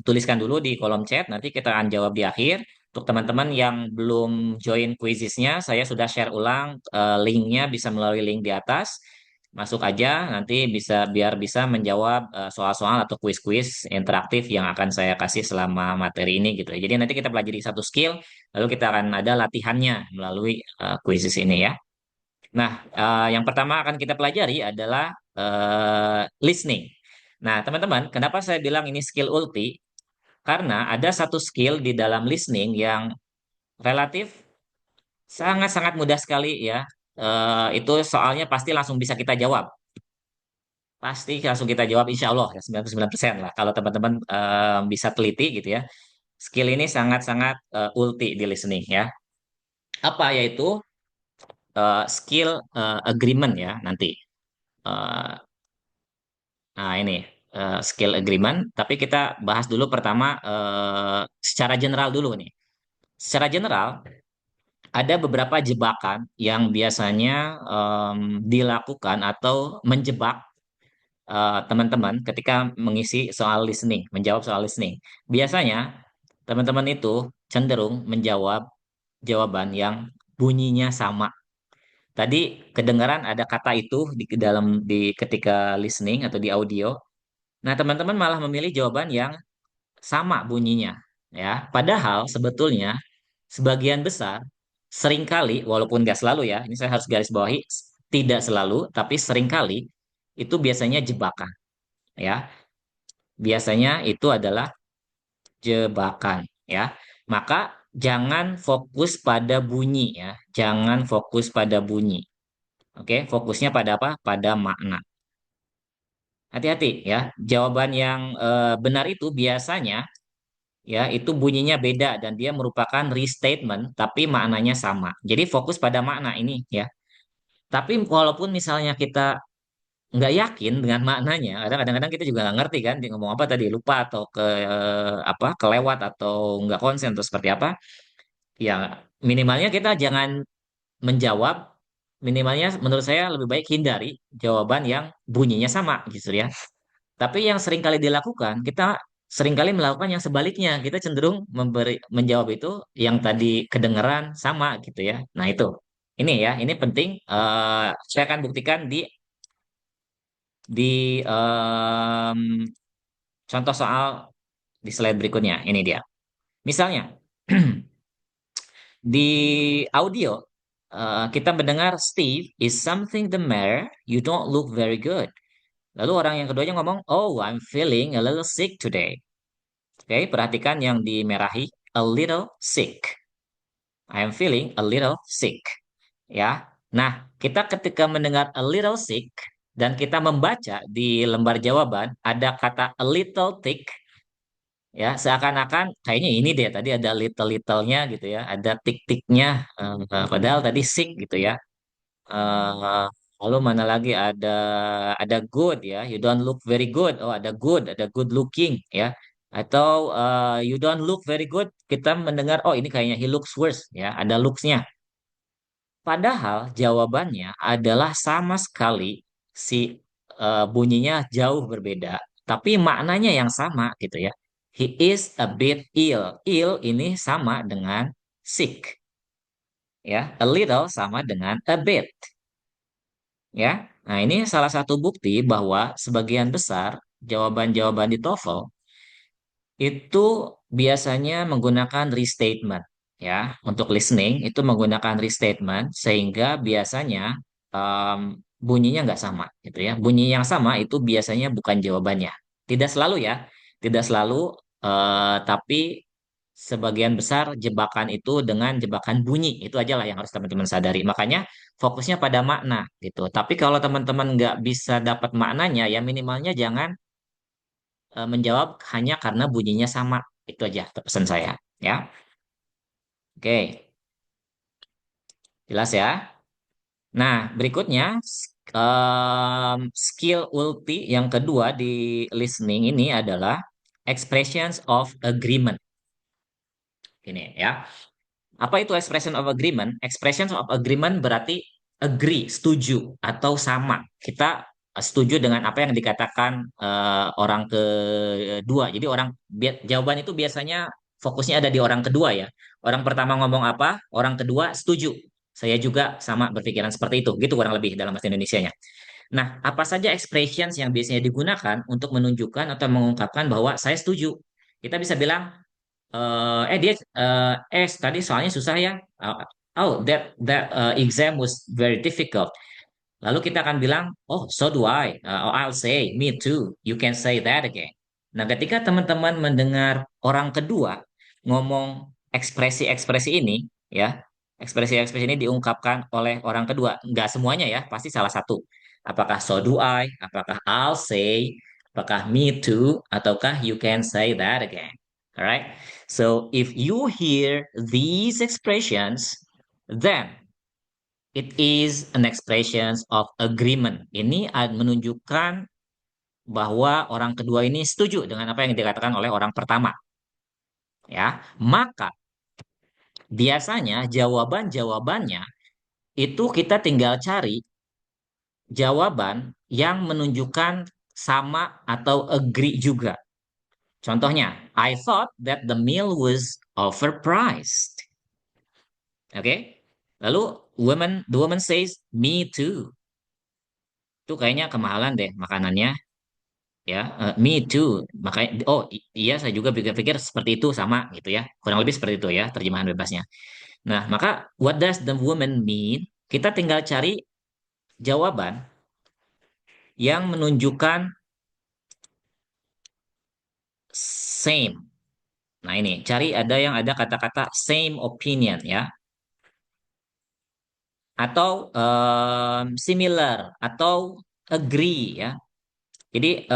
tuliskan dulu di kolom chat. Nanti kita akan jawab di akhir. Untuk teman-teman yang belum join quizisnya, saya sudah share ulang linknya bisa melalui link di atas. Masuk aja, nanti biar bisa menjawab soal-soal atau kuis-kuis interaktif yang akan saya kasih selama materi ini gitu ya. Jadi nanti kita pelajari satu skill, lalu kita akan ada latihannya melalui kuisis ini ya. Nah, yang pertama akan kita pelajari adalah listening. Nah, teman-teman, kenapa saya bilang ini skill ulti? Karena ada satu skill di dalam listening yang relatif sangat-sangat mudah sekali ya. Itu soalnya pasti langsung bisa kita jawab. Pasti langsung kita jawab insya Allah ya 99% lah. Kalau teman-teman bisa teliti gitu ya. Skill ini sangat-sangat ulti di listening ya. Apa yaitu skill agreement ya nanti. Eh, nah ini. skill agreement, tapi kita bahas dulu pertama secara general dulu nih. Secara general, ada beberapa jebakan yang biasanya dilakukan atau menjebak teman-teman ketika mengisi soal listening, menjawab soal listening. Biasanya teman-teman itu cenderung menjawab jawaban yang bunyinya sama. Tadi kedengaran ada kata itu di dalam di ketika listening atau di audio. Nah, teman-teman malah memilih jawaban yang sama bunyinya, ya. Padahal sebetulnya sebagian besar seringkali, walaupun nggak selalu ya, ini saya harus garis bawahi, tidak selalu, tapi seringkali itu biasanya jebakan, ya. Biasanya itu adalah jebakan, ya. Maka jangan fokus pada bunyi ya, jangan fokus pada bunyi. Oke, fokusnya pada apa? Pada makna. Hati-hati ya. Jawaban yang benar itu biasanya ya itu bunyinya beda dan dia merupakan restatement tapi maknanya sama. Jadi fokus pada makna ini ya. Tapi walaupun misalnya kita nggak yakin dengan maknanya, kadang-kadang kita juga nggak ngerti kan dia ngomong apa tadi, lupa atau apa kelewat atau nggak konsen atau seperti apa. Ya minimalnya kita jangan menjawab, minimalnya menurut saya lebih baik hindari jawaban yang bunyinya sama gitu ya. Tapi yang sering kali dilakukan, kita seringkali melakukan yang sebaliknya. Kita cenderung menjawab itu yang tadi kedengeran sama gitu ya. Nah itu, ini ya, ini penting. Saya akan buktikan di contoh soal di slide berikutnya. Ini dia. Misalnya di audio kita mendengar Steve, is something the matter? You don't look very good. Lalu orang yang keduanya ngomong, oh, I'm feeling a little sick today. Oke, perhatikan yang dimerahi, a little sick. I am feeling a little sick. Ya. Nah, kita ketika mendengar a little sick dan kita membaca di lembar jawaban ada kata a little thick, ya seakan-akan kayaknya ini deh tadi ada little-little-nya gitu ya, ada tik-tiknya, padahal tadi sick gitu ya. Eh, Lalu mana lagi ada good ya, you don't look very good. Oh ada good looking ya. Atau you don't look very good. Kita mendengar oh ini kayaknya he looks worse ya, ada looks-nya. Padahal jawabannya adalah sama sekali si bunyinya jauh berbeda, tapi maknanya yang sama gitu ya. He is a bit ill. Ill ini sama dengan sick ya. A little sama dengan a bit. Ya, nah ini salah satu bukti bahwa sebagian besar jawaban-jawaban di TOEFL itu biasanya menggunakan restatement. Ya, untuk listening itu menggunakan restatement sehingga biasanya bunyinya nggak sama, gitu ya. Bunyi yang sama itu biasanya bukan jawabannya. Tidak selalu ya, tidak selalu, tapi sebagian besar jebakan itu dengan jebakan bunyi itu aja lah yang harus teman-teman sadari. Makanya fokusnya pada makna gitu. Tapi kalau teman-teman nggak bisa dapat maknanya, ya minimalnya jangan menjawab hanya karena bunyinya sama. Itu aja pesan saya. Ya, oke, jelas ya. Nah, berikutnya skill ulti yang kedua di listening ini adalah expressions of agreement. Ini ya. Apa itu expression of agreement? Expression of agreement berarti agree, setuju atau sama. Kita setuju dengan apa yang dikatakan orang kedua. Jadi jawaban itu biasanya fokusnya ada di orang kedua ya. Orang pertama ngomong apa, orang kedua setuju. Saya juga sama berpikiran seperti itu. Gitu kurang lebih dalam bahasa Indonesianya. Nah, apa saja expressions yang biasanya digunakan untuk menunjukkan atau mengungkapkan bahwa saya setuju? Kita bisa bilang dia tadi soalnya susah ya. Oh, that exam was very difficult. Lalu kita akan bilang, oh, so do I. Or I'll say, me too. You can say that again. Nah, ketika teman-teman mendengar orang kedua ngomong ekspresi-ekspresi ini, ya, ekspresi-ekspresi ini diungkapkan oleh orang kedua. Nggak semuanya ya, pasti salah satu. Apakah so do I, apakah I'll say, apakah me too, ataukah you can say that again. Alright? So, if you hear these expressions, then it is an expression of agreement. Ini menunjukkan bahwa orang kedua ini setuju dengan apa yang dikatakan oleh orang pertama, ya. Maka biasanya jawaban-jawabannya itu kita tinggal cari jawaban yang menunjukkan sama atau agree juga. Contohnya, I thought that the meal was overpriced. Oke? Lalu the woman says, me too. Itu kayaknya kemahalan deh makanannya, ya. Me too. Makanya, oh iya saya juga pikir-pikir seperti itu sama gitu ya. Kurang lebih seperti itu ya terjemahan bebasnya. Nah, maka what does the woman mean? Kita tinggal cari jawaban yang menunjukkan same. Nah, ini cari ada yang ada kata-kata same opinion ya, atau similar atau agree ya. Jadi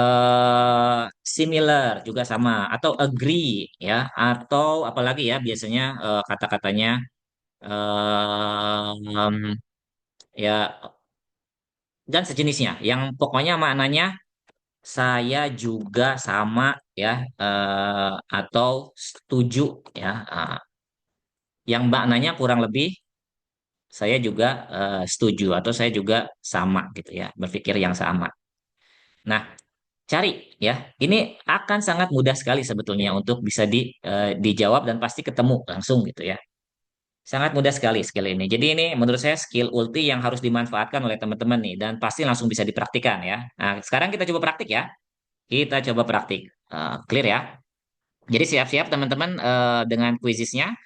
similar juga sama atau agree ya, atau apalagi ya biasanya kata-katanya ya dan sejenisnya yang pokoknya maknanya saya juga sama ya, atau setuju ya. Yang maknanya kurang lebih saya juga setuju atau saya juga sama gitu ya, berpikir yang sama. Nah, cari ya. Ini akan sangat mudah sekali sebetulnya untuk bisa dijawab dan pasti ketemu langsung gitu ya. Sangat mudah sekali skill ini. Jadi ini menurut saya skill ulti yang harus dimanfaatkan oleh teman-teman nih dan pasti langsung bisa dipraktikkan ya. Nah, sekarang kita coba praktik ya. Kita coba praktik. Clear ya. Jadi siap-siap teman-teman, dengan kuisisnya.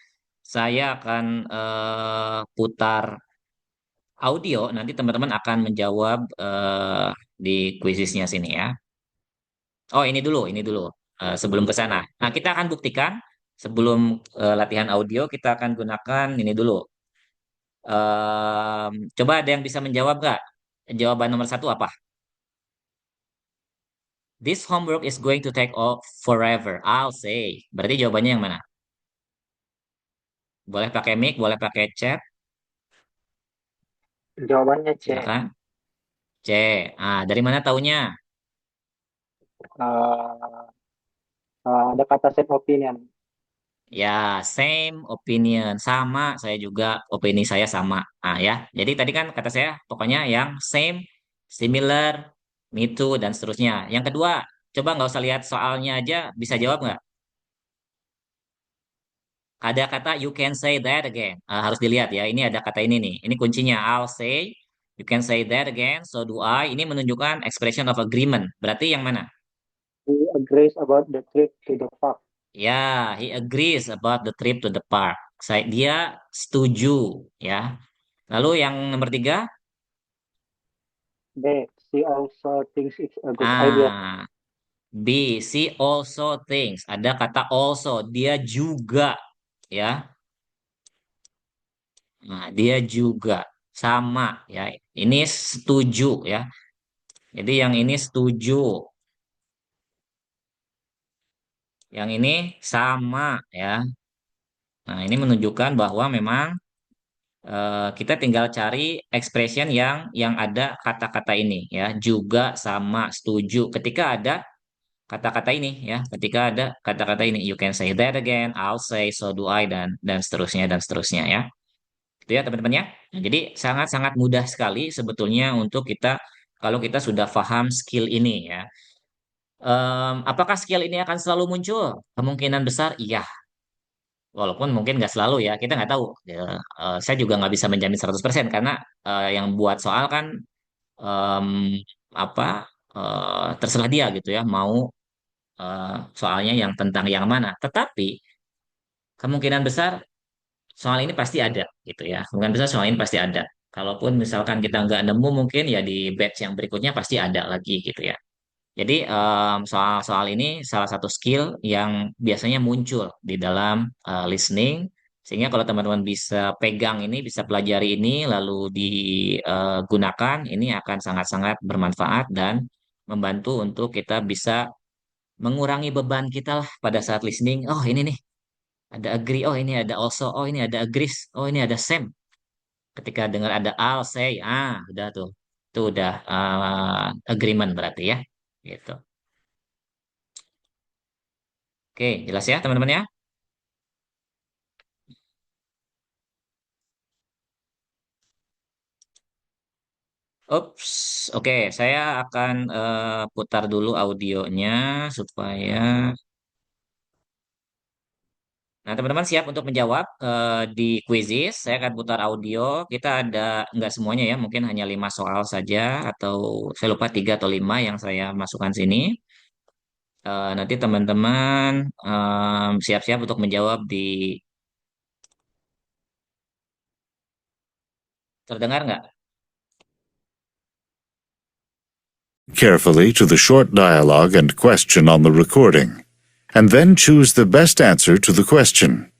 Saya akan putar audio. Nanti teman-teman akan menjawab di kuisisnya sini ya. Oh, ini dulu. Sebelum ke sana. Nah, kita akan buktikan sebelum latihan audio kita akan gunakan ini dulu. Coba ada yang bisa menjawab nggak? Jawaban nomor satu apa? This homework is going to take off forever. I'll say. Berarti jawabannya yang mana? Boleh pakai mic, boleh pakai chat,
Jawabannya C.
silakan. C. Dari mana taunya?
Eh, ada kata same opinion.
Ya, same opinion. Sama, saya juga opini saya sama. Ya. Jadi tadi kan kata saya pokoknya yang same, similar, me too, dan seterusnya. Yang kedua, coba nggak usah lihat soalnya aja, bisa jawab nggak? Ada kata you can say that again. Harus dilihat ya. Ini ada kata ini nih. Ini kuncinya. I'll say, you can say that again. So do I. Ini menunjukkan expression of agreement. Berarti yang mana?
He agrees about the trip to the park.
Ya, he agrees about the trip to the park. Dia setuju, ya. Lalu yang nomor tiga,
B. She also thinks it's a good idea.
ah, B, she also thinks. Ada kata also, dia juga, ya. Nah, dia juga sama, ya. Ini setuju, ya. Jadi yang ini setuju, yang ini sama, ya. Nah, ini menunjukkan bahwa memang kita tinggal cari expression yang ada kata-kata ini ya, juga sama setuju. Ketika ada kata-kata ini ya, ketika ada kata-kata ini, you can say that again, I'll say, so do I, dan seterusnya ya. Itu ya teman-teman ya. Nah, jadi sangat-sangat mudah sekali sebetulnya untuk kita kalau kita sudah paham skill ini ya. Apakah skill ini akan selalu muncul? Kemungkinan besar iya. Walaupun mungkin nggak selalu ya, kita nggak tahu. Ya, saya juga nggak bisa menjamin 100% karena yang buat soal kan em, apa terserah dia gitu ya, mau eh, soalnya yang tentang yang mana. Tetapi kemungkinan besar soal ini pasti ada gitu ya. Kemungkinan besar soal ini pasti ada. Kalaupun misalkan kita nggak nemu mungkin ya di batch yang berikutnya pasti ada lagi gitu ya. Jadi soal-soal ini salah satu skill yang biasanya muncul di dalam listening, sehingga kalau teman-teman bisa pegang ini, bisa pelajari ini, lalu digunakan, ini akan sangat-sangat bermanfaat dan membantu untuk kita bisa mengurangi beban kita lah pada saat listening. Oh ini nih ada agree, oh ini ada also, oh ini ada agrees, oh ini ada same. Ketika dengar ada I'll say, udah tuh, itu udah agreement berarti ya. Gitu. Oke, jelas ya teman-teman ya? Ups, oke, saya akan putar dulu audionya supaya. Nah, teman-teman siap untuk menjawab di quizzes. Saya akan putar audio. Kita ada nggak semuanya ya, mungkin hanya 5 soal saja atau saya lupa 3 atau 5 yang saya masukkan sini. Nanti teman-teman siap-siap untuk menjawab di terdengar nggak?
Carefully to the short dialogue and question on the recording, and then choose the best answer to the question.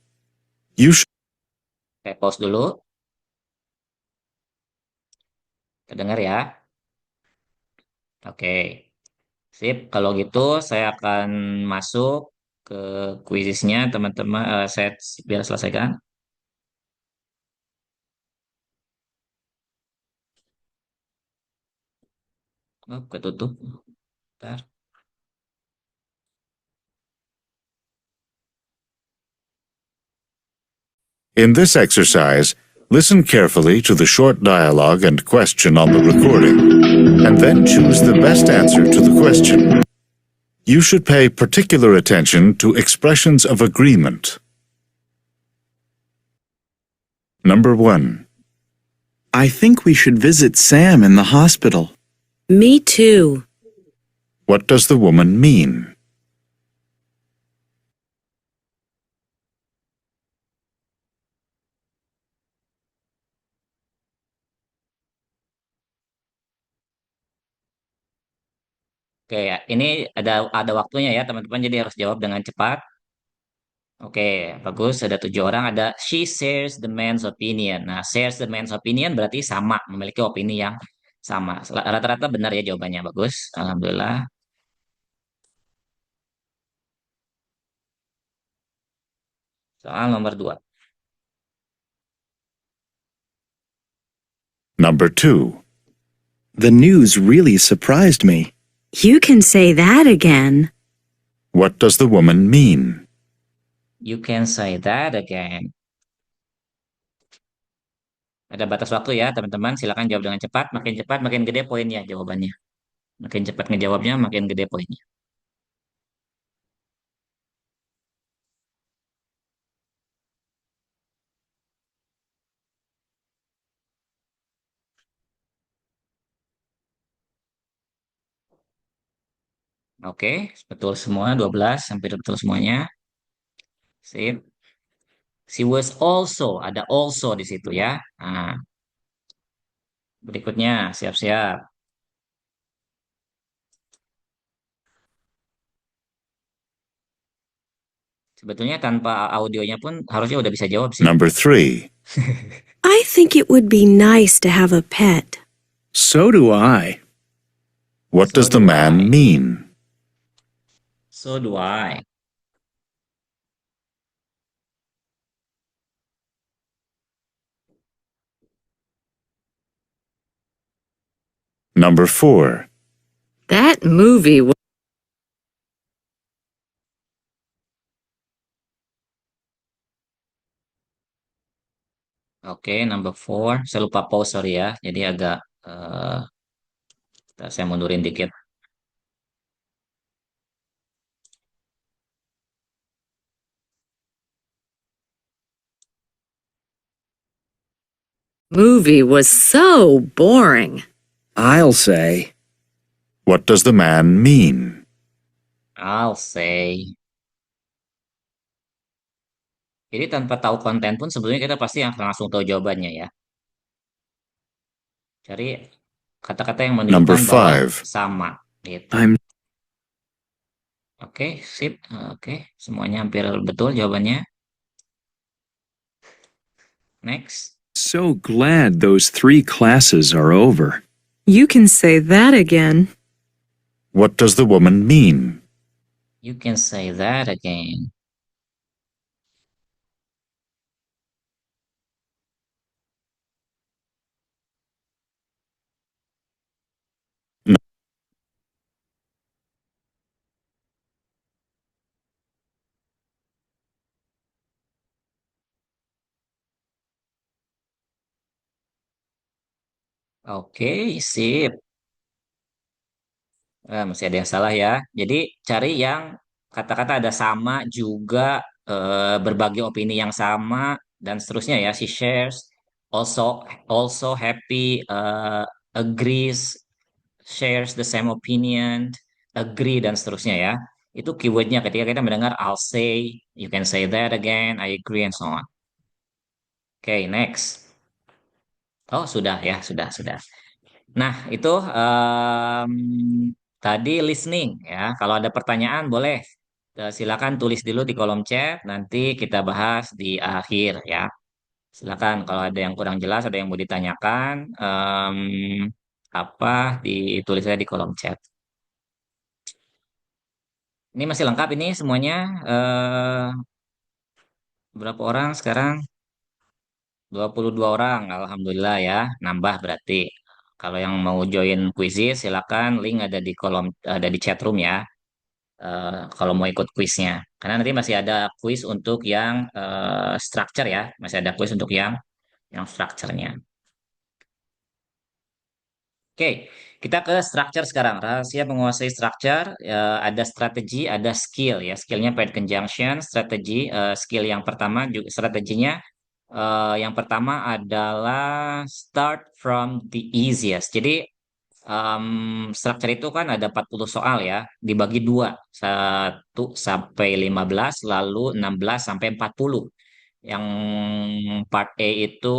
You should
Saya pause dulu. Terdengar ya? Oke. Sip, kalau gitu saya akan masuk ke quizesnya teman-teman. Saya biar selesaikan. Oh, ketutup. Bentar.
In this exercise, listen carefully to the short dialogue and question on the recording, and then choose the best answer to the question. You should pay particular attention to expressions of agreement. Number 1.
I think we should visit Sam in the hospital.
Me too.
What does the woman mean?
Oke, ya. Ini ada waktunya ya teman-teman. Jadi harus jawab dengan cepat. Oke, bagus. Ada 7 orang. Ada she shares the man's opinion. Nah, shares the man's opinion berarti sama, memiliki opini yang sama. Rata-rata benar ya jawabannya. Bagus. Alhamdulillah. Soal nomor 2.
Number 2.
The news really surprised me.
You can say that again.
What does the woman mean?
You can say that again. Ada batas waktu ya teman-teman. Silakan jawab dengan cepat, makin gede poinnya jawabannya. Makin cepat ngejawabnya, makin gede poinnya. Oke, betul semua 12, hampir betul semuanya. Sip. She was also, ada also di situ ya. Nah, berikutnya siap-siap. Sebetulnya tanpa audionya pun harusnya udah bisa jawab sih.
Number 3.
I think it would be nice to have a pet.
So do I.
What
So
does the
do
man
I.
mean?
So do I.
Number 4.
That movie was
Oke, number 4. Saya lupa pause, sorry ya. Jadi agak, saya mundurin dikit.
so boring.
I'll say.
What does the man mean?
I'll say. Jadi tanpa tahu konten pun sebetulnya kita pasti akan langsung tahu jawabannya ya. Cari kata-kata yang
Number
menunjukkan bahwa
5.
sama gitu.
I'm
Oke, sip. Oke, semuanya hampir betul jawabannya. Next.
so glad those 3 classes are over.
You can say that again.
What does the woman mean?
You can say that again. Oke, sip. Masih ada yang salah ya. Jadi cari yang kata-kata ada sama juga, berbagi opini yang sama dan seterusnya ya. She shares, also also happy, agrees, shares the same opinion, agree dan seterusnya ya. Itu keywordnya ketika kita mendengar I'll say, you can say that again, I agree and so on. Oke, next. Oh, sudah ya, sudah. Nah, itu tadi listening ya. Kalau ada pertanyaan boleh silakan tulis dulu di kolom chat, nanti kita bahas di akhir ya. Silakan kalau ada yang kurang jelas, ada yang mau ditanyakan, apa ditulis aja di kolom chat. Ini masih lengkap ini semuanya. eh Berapa orang sekarang? 22 orang, alhamdulillah ya, nambah berarti. Kalau yang mau join kuisis, silakan link ada di kolom, ada di chat room ya. Kalau mau ikut kuisnya, karena nanti masih ada kuis untuk yang structure ya, masih ada kuis untuk yang structure-nya. Oke, kita ke structure sekarang. Rahasia menguasai structure, ada strategi, ada skill ya. Skillnya paid conjunction, strategi, skill yang pertama juga strateginya. Yang pertama adalah start from the easiest. Jadi structure itu kan ada 40 soal ya, dibagi dua, 1 sampai 15, lalu 16 sampai 40. Yang part A itu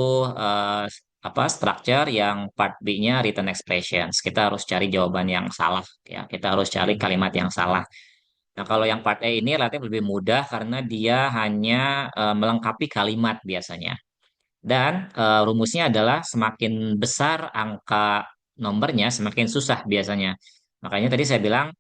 apa structure, yang part B-nya written expressions. Kita harus cari jawaban yang salah ya. Kita harus cari kalimat yang salah. Nah, kalau yang part A ini relatif lebih mudah karena dia hanya melengkapi kalimat biasanya. Dan rumusnya adalah semakin besar angka nomornya, semakin susah biasanya. Makanya tadi saya bilang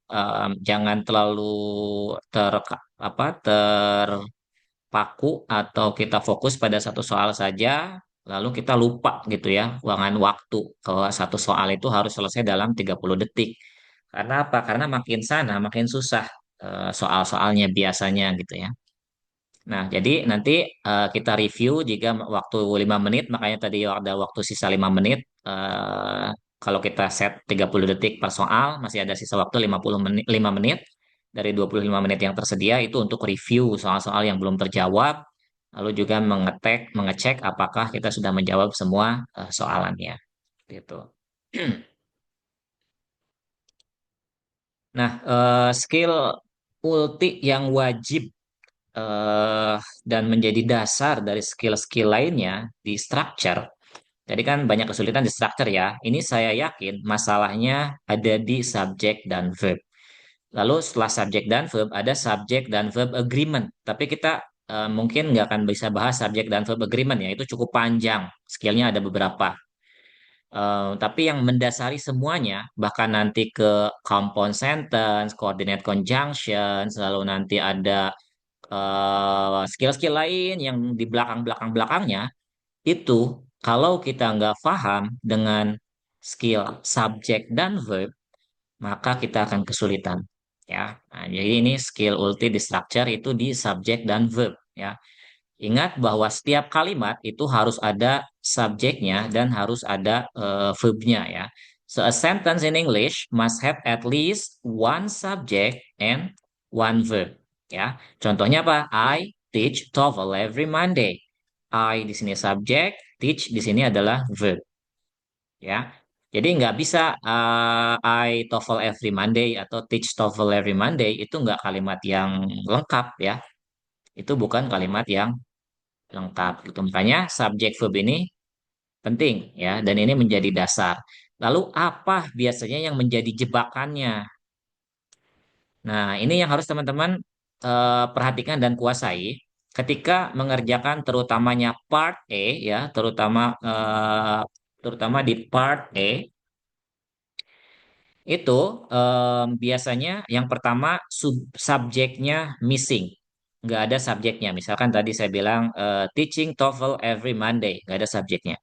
jangan terlalu ter apa terpaku atau kita fokus pada satu soal saja, lalu kita lupa gitu ya, uangan waktu. Kalau satu soal itu harus selesai dalam 30 detik. Karena apa? Karena makin sana makin susah soal-soalnya biasanya gitu ya. Nah, jadi nanti kita review jika waktu 5 menit, makanya tadi ada waktu sisa 5 menit. Kalau kita set 30 detik per soal, masih ada sisa waktu 50 menit, 5 menit. Dari 25 menit yang tersedia itu untuk review soal-soal yang belum terjawab, lalu juga mengecek apakah kita sudah menjawab semua soalannya. Gitu. Nah, skill ulti yang wajib eh, dan menjadi dasar dari skill-skill lainnya di structure. Jadi kan banyak kesulitan di structure ya. Ini saya yakin masalahnya ada di subject dan verb. Lalu setelah subject dan verb ada subject dan verb agreement. Tapi kita mungkin nggak akan bisa bahas subject dan verb agreement ya. Itu cukup panjang. Skillnya ada beberapa. Tapi yang mendasari semuanya, bahkan nanti ke compound sentence, coordinate conjunction, lalu nanti ada skill-skill lain yang di belakang-belakang-belakangnya itu kalau kita nggak paham dengan skill subject dan verb, maka kita akan kesulitan. Ya, nah, jadi ini skill ulti di structure itu di subject dan verb. Ya, ingat bahwa setiap kalimat itu harus ada subjeknya dan harus ada verbnya ya. So a sentence in English must have at least one subject and one verb. Ya, contohnya apa? I teach TOEFL every Monday. I di sini subjek, teach di sini adalah verb. Ya, jadi nggak bisa I TOEFL every Monday atau teach TOEFL every Monday itu nggak kalimat yang lengkap ya. Itu bukan kalimat yang lengkap gitu. Makanya subjek verb ini penting ya dan ini menjadi dasar. Lalu apa biasanya yang menjadi jebakannya? Nah, ini yang harus teman-teman perhatikan dan kuasai ketika mengerjakan terutamanya part A ya, terutama di part A itu biasanya yang pertama subjeknya missing. Nggak ada subjeknya. Misalkan tadi saya bilang teaching TOEFL every Monday, nggak ada subjeknya.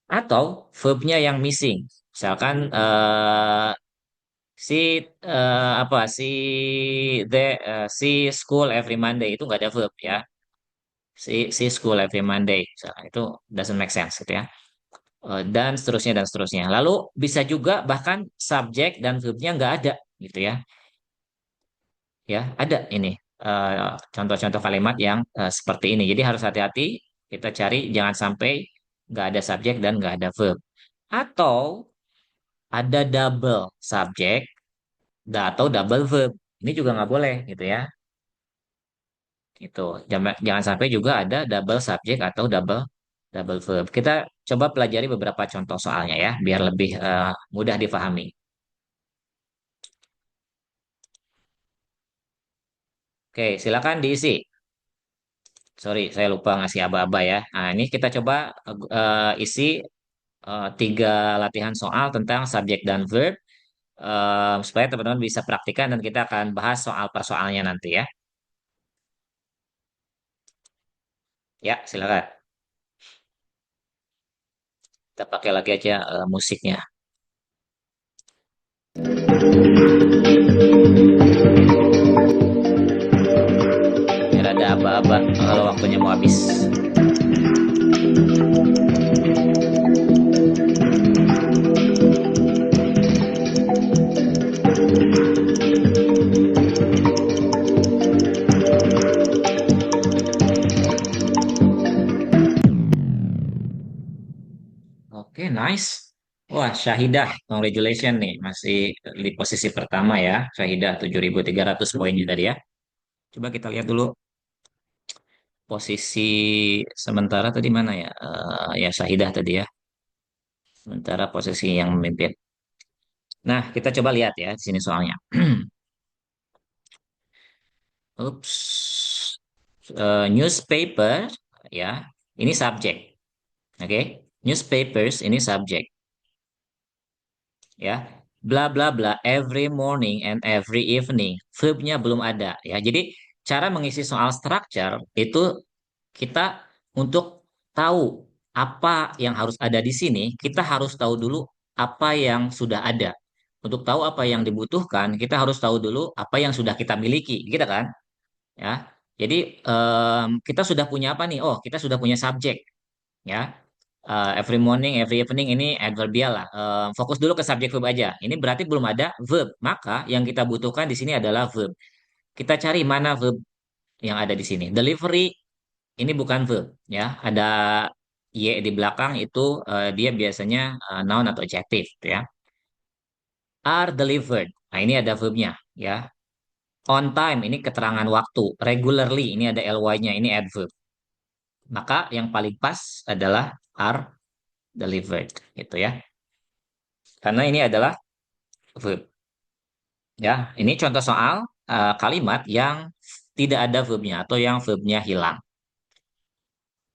Atau verbnya yang missing. Misalkan si apa si school every Monday itu nggak ada verb ya. Si school every Monday. Misalkan, itu doesn't make sense gitu ya. dan seterusnya dan seterusnya. Lalu bisa juga bahkan subjek dan verbnya nggak ada gitu ya. Ya, ada ini contoh-contoh kalimat yang seperti ini. Jadi harus hati-hati kita cari jangan sampai nggak ada subjek dan nggak ada verb. Atau ada double subjek atau double verb. Ini juga nggak boleh gitu ya. Itu jangan sampai juga ada double subjek atau double double verb. Kita coba pelajari beberapa contoh soalnya ya, biar lebih mudah difahami. Oke, silakan diisi. Sorry, saya lupa ngasih aba-aba ya. Nah, ini kita coba isi 3 latihan soal tentang subjek dan verb supaya teman-teman bisa praktikan dan kita akan bahas soal per soalnya nanti ya. Ya, silakan. Kita pakai lagi aja musiknya. Biar ada aba-aba kalau waktunya mau habis. Oke, nice. Wah, Syahidah, congratulations nih. Masih di posisi pertama ya. Syahidah 7.300 poinnya tadi ya. Coba kita lihat dulu posisi sementara tadi mana ya? Ya, Syahidah tadi ya. Sementara posisi yang memimpin. Nah, kita coba lihat ya di sini soalnya. Ups. Newspaper ya. Ini subjek. Oke. Newspapers ini subjek. Ya, bla bla bla every morning and every evening, verbnya belum ada ya. Jadi cara mengisi soal structure itu kita untuk tahu apa yang harus ada di sini, kita harus tahu dulu apa yang sudah ada. Untuk tahu apa yang dibutuhkan, kita harus tahu dulu apa yang sudah kita miliki, gitu kan? Ya. Jadi kita sudah punya apa nih? Oh, kita sudah punya subjek ya. Every morning, every evening ini adverbial lah. Fokus dulu ke subjek verb aja. Ini berarti belum ada verb. Maka yang kita butuhkan di sini adalah verb. Kita cari mana verb yang ada di sini. Delivery ini bukan verb ya. Ada y di belakang itu dia biasanya noun atau adjective gitu ya. Are delivered. Nah, ini ada verbnya ya. On time ini keterangan waktu. Regularly ini ada ly-nya, ini adverb. Maka yang paling pas adalah are delivered gitu ya. Karena ini adalah verb. Ya, ini contoh soal kalimat yang tidak ada verbnya atau yang verbnya hilang.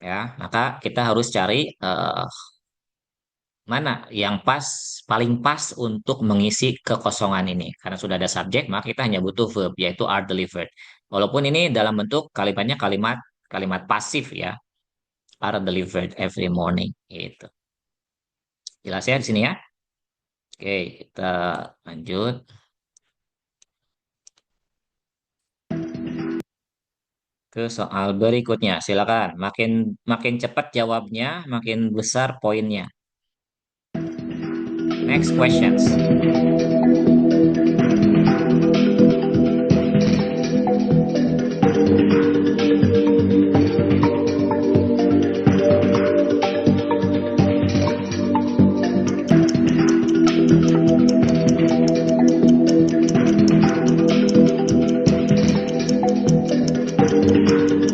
Ya, maka kita harus cari mana yang pas, paling pas untuk mengisi kekosongan ini. Karena sudah ada subjek, maka kita hanya butuh verb, yaitu are delivered. Walaupun ini dalam bentuk kalimatnya kalimat kalimat pasif ya, are delivered every morning. Gitu. Jelas ya di sini ya? Oke, kita lanjut. Ke soal berikutnya. Silakan. Makin makin cepat jawabnya, makin besar poinnya. Next questions.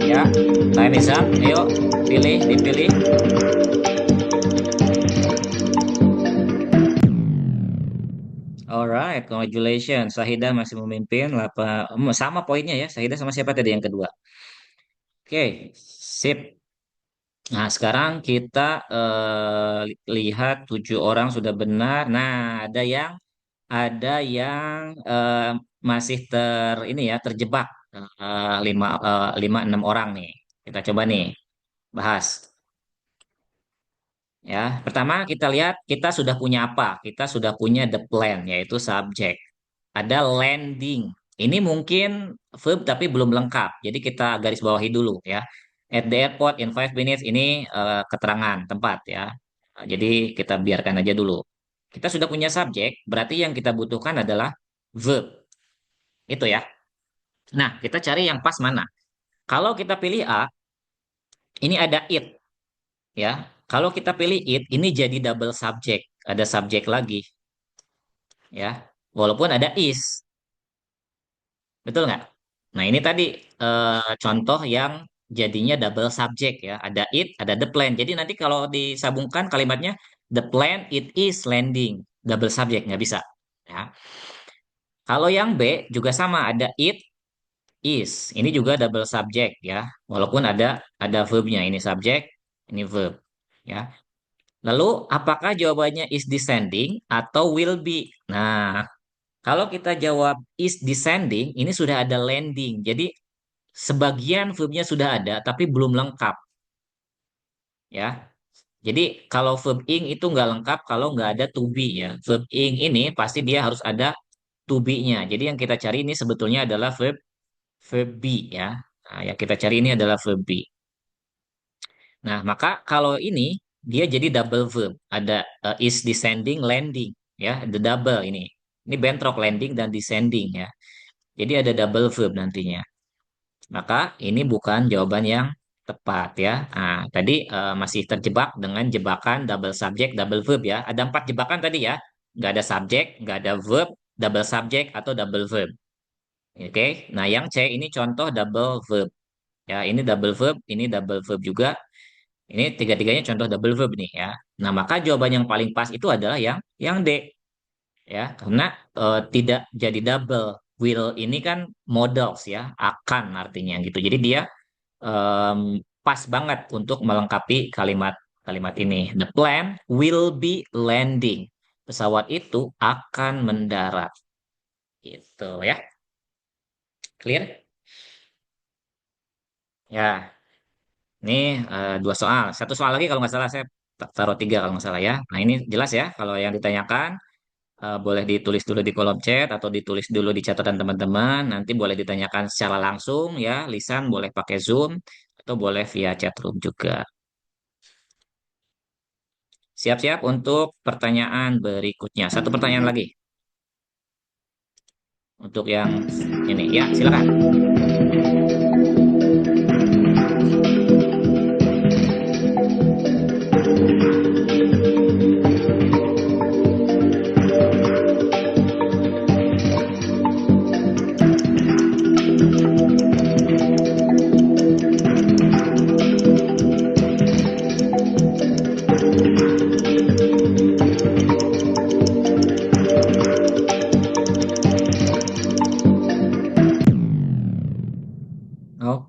Ya, time is up. Ayo, dipilih. Alright, congratulations. Sahida masih memimpin sama poinnya ya. Sahida sama siapa tadi yang kedua? Oke, sip. Nah, sekarang kita lihat 7 orang sudah benar. Nah, ada yang masih ini ya terjebak 5 6 orang nih. Kita coba nih bahas. Ya, pertama kita lihat kita sudah punya apa? Kita sudah punya the plan yaitu subjek. Ada landing. Ini mungkin verb tapi belum lengkap. Jadi kita garis bawahi dulu ya. At the airport in 5 minutes ini keterangan tempat ya. Jadi kita biarkan aja dulu. Kita sudah punya subjek, berarti yang kita butuhkan adalah verb. Itu ya. Nah, kita cari yang pas mana. Kalau kita pilih A, ini ada it ya. Kalau kita pilih it, ini jadi double subject, ada subjek lagi ya. Walaupun ada is. Betul nggak? Nah, ini tadi contoh yang jadinya double subject ya. Ada it, ada the plane. Jadi nanti kalau disambungkan kalimatnya the plane it is landing. Double subject nggak bisa. Ya. Kalau yang B juga sama, ada it is. Ini juga double subject ya. Walaupun ada verbnya. Ini subject, ini verb. Ya. Lalu apakah jawabannya is descending atau will be? Nah, kalau kita jawab is descending, ini sudah ada landing. Jadi sebagian verbnya sudah ada, tapi belum lengkap. Ya, jadi kalau verb ing itu nggak lengkap kalau nggak ada to be ya. Verb ing ini pasti dia harus ada to be-nya. Jadi yang kita cari ini sebetulnya adalah verb be ya. Nah, yang kita cari ini adalah verb be. Nah, maka kalau ini dia jadi double verb. Ada is descending, landing ya, the double ini. Ini bentrok landing dan descending ya. Jadi ada double verb nantinya. Maka ini bukan jawaban yang tepat ya. Nah, tadi masih terjebak dengan jebakan double subject, double verb ya. Ada 4 jebakan tadi ya. Nggak ada subjek, nggak ada verb, double subject atau double verb. Oke, nah yang C ini contoh double verb. Ya, ini double verb, ini double verb juga. Ini tiga-tiganya contoh double verb nih ya. Nah, maka jawaban yang paling pas itu adalah yang D ya, karena tidak jadi double. Will ini kan modals ya, akan artinya gitu. Jadi dia em, pas banget untuk melengkapi kalimat ini. The plane will be landing. Pesawat itu akan mendarat. Gitu ya. Clear? Ya, ini 2 soal. 1 soal lagi kalau nggak salah saya taruh 3 kalau nggak salah ya. Nah ini jelas ya kalau yang ditanyakan boleh ditulis dulu di kolom chat atau ditulis dulu di catatan teman-teman. Nanti boleh ditanyakan secara langsung ya. Lisan boleh pakai Zoom atau boleh via chat room juga. Siap-siap untuk pertanyaan berikutnya. 1 pertanyaan lagi. Untuk yang ini. Ya, silakan.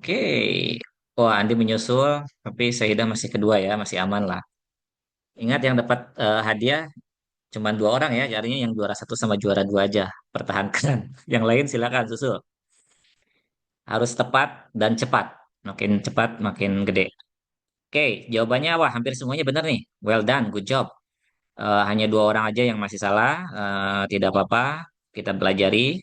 Oke. Wah, Andi menyusul, tapi Saidah masih kedua ya, masih aman lah. Ingat yang dapat hadiah cuma 2 orang ya, artinya yang juara 1 sama juara 2 aja. Pertahankan. Yang lain silakan susul. Harus tepat dan cepat. Makin cepat, makin gede. Oke, jawabannya wah hampir semuanya benar nih. Well done, good job. Hanya 2 orang aja yang masih salah. Tidak apa-apa, kita pelajari.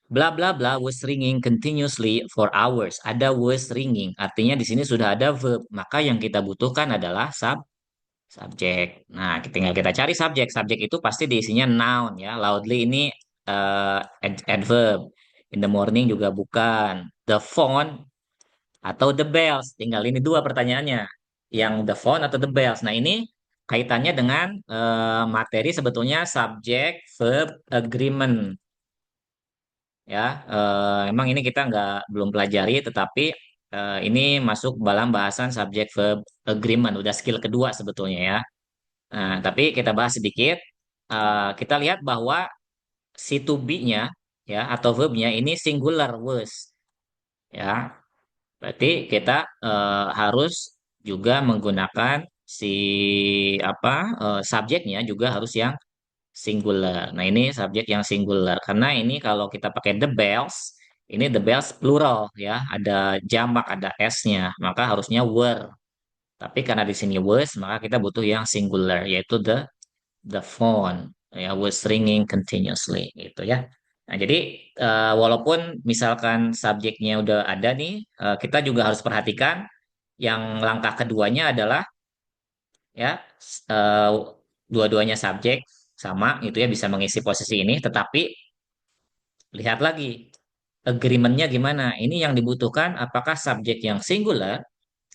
Bla bla bla was ringing continuously for hours. Ada was ringing, artinya di sini sudah ada verb. Maka yang kita butuhkan adalah subjek. Nah, tinggal kita cari subjek. Subjek itu pasti diisinya noun ya. Loudly ini adverb. In the morning juga bukan. The phone atau the bells. Tinggal ini 2 pertanyaannya. Yang the phone atau the bells. Nah, ini kaitannya dengan materi sebetulnya subjek verb agreement ya. Emang ini kita belum pelajari, tetapi ini masuk dalam bahasan subject verb agreement, udah skill kedua sebetulnya ya. Nah, tapi kita bahas sedikit. Kita lihat bahwa si to be-nya ya atau verbnya ini singular was ya. Berarti kita harus juga menggunakan si apa subjeknya juga harus yang singular. Nah, ini subjek yang singular. Karena ini kalau kita pakai the bells, ini the bells plural ya, ada jamak, ada s-nya, maka harusnya were. Tapi karena di sini was, maka kita butuh yang singular, yaitu the phone ya was ringing continuously gitu ya. Nah, jadi walaupun misalkan subjeknya udah ada nih, kita juga harus perhatikan yang langkah keduanya adalah ya. Eh, Dua-duanya subjek sama itu ya bisa mengisi posisi ini, tetapi lihat lagi agreement-nya gimana. Ini yang dibutuhkan apakah subjek yang singular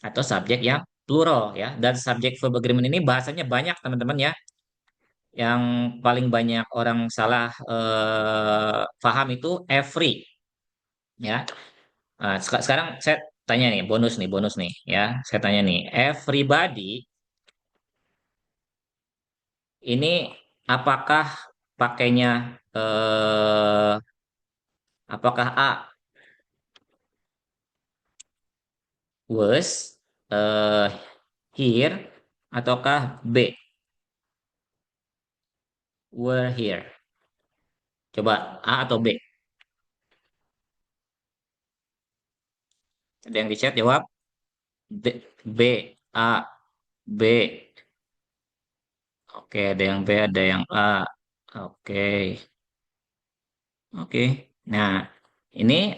atau subjek yang plural ya. Dan subjek verb agreement ini bahasanya banyak teman-teman ya. Yang paling banyak orang salah paham itu every ya. Nah, sekarang saya tanya nih, bonus nih ya. Saya tanya nih, everybody ini apakah pakainya apakah A was eh, here ataukah B were here? Coba A atau B? Ada yang di chat jawab B, B A B. Oke, ada yang B, ada yang A. Oke, oke. Nah, ini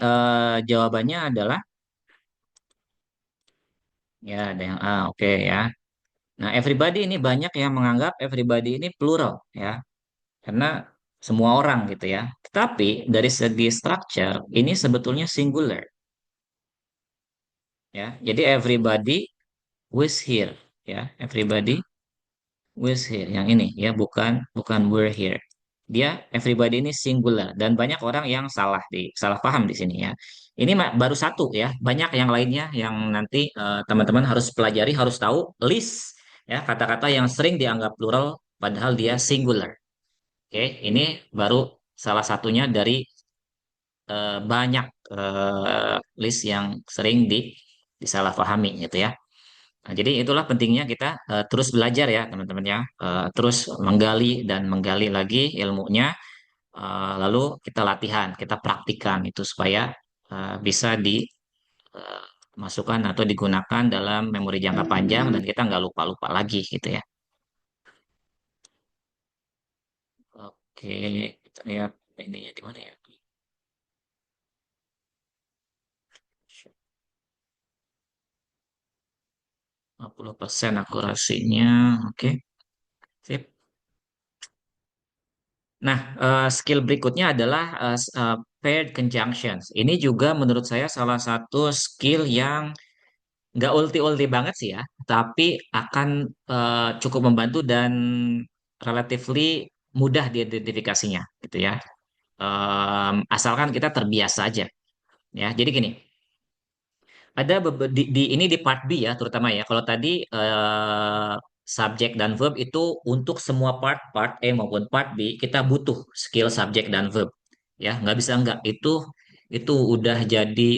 jawabannya adalah ya ada yang A. Oke ya. Nah, everybody ini banyak yang menganggap everybody ini plural ya, karena semua orang gitu ya. Tetapi dari segi structure ini sebetulnya singular ya. Jadi everybody was here ya. Everybody was here. Yang ini ya, bukan bukan were here. Dia everybody ini singular dan banyak orang yang salah paham di sini ya. Ini baru satu ya. Banyak yang lainnya yang nanti teman-teman harus pelajari, harus tahu list ya kata-kata yang sering dianggap plural padahal dia singular. Oke, ini baru salah satunya dari banyak list yang sering disalahpahami gitu ya. Nah, jadi itulah pentingnya kita terus belajar ya teman-teman ya. Terus menggali dan menggali lagi ilmunya. Lalu kita latihan, kita praktikan itu supaya bisa dimasukkan atau digunakan dalam memori jangka panjang dan kita nggak lupa-lupa lagi gitu ya. Oke, kita lihat ini di mana ya? 50% akurasinya. Oke, sip. Nah, skill berikutnya adalah paired conjunctions. Ini juga menurut saya salah satu skill yang nggak ulti-ulti banget sih ya, tapi akan cukup membantu dan relatively mudah diidentifikasinya gitu ya. Asalkan kita terbiasa aja ya. Jadi gini, ada ini di part B ya terutama ya. Kalau tadi subjek dan verb itu untuk semua part A maupun part B kita butuh skill subjek dan verb ya. Nggak bisa nggak itu udah jadi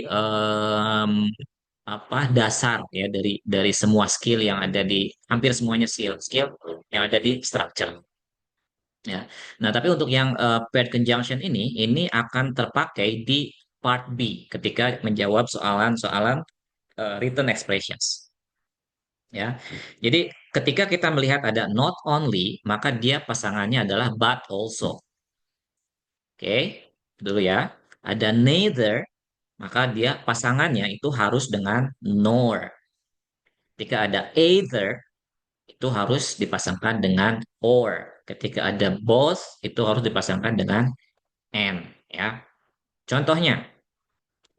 apa dasar ya dari semua skill yang ada di hampir semuanya skill skill yang ada di structure ya. Nah, tapi untuk yang paired conjunction ini akan terpakai di part B ketika menjawab soalan-soalan written expressions ya. Jadi ketika kita melihat ada not only, maka dia pasangannya adalah but also. Oke, dulu ya. Ada neither, maka dia pasangannya itu harus dengan nor. Ketika ada either, itu harus dipasangkan dengan or. Ketika ada both, itu harus dipasangkan dengan and ya. Contohnya,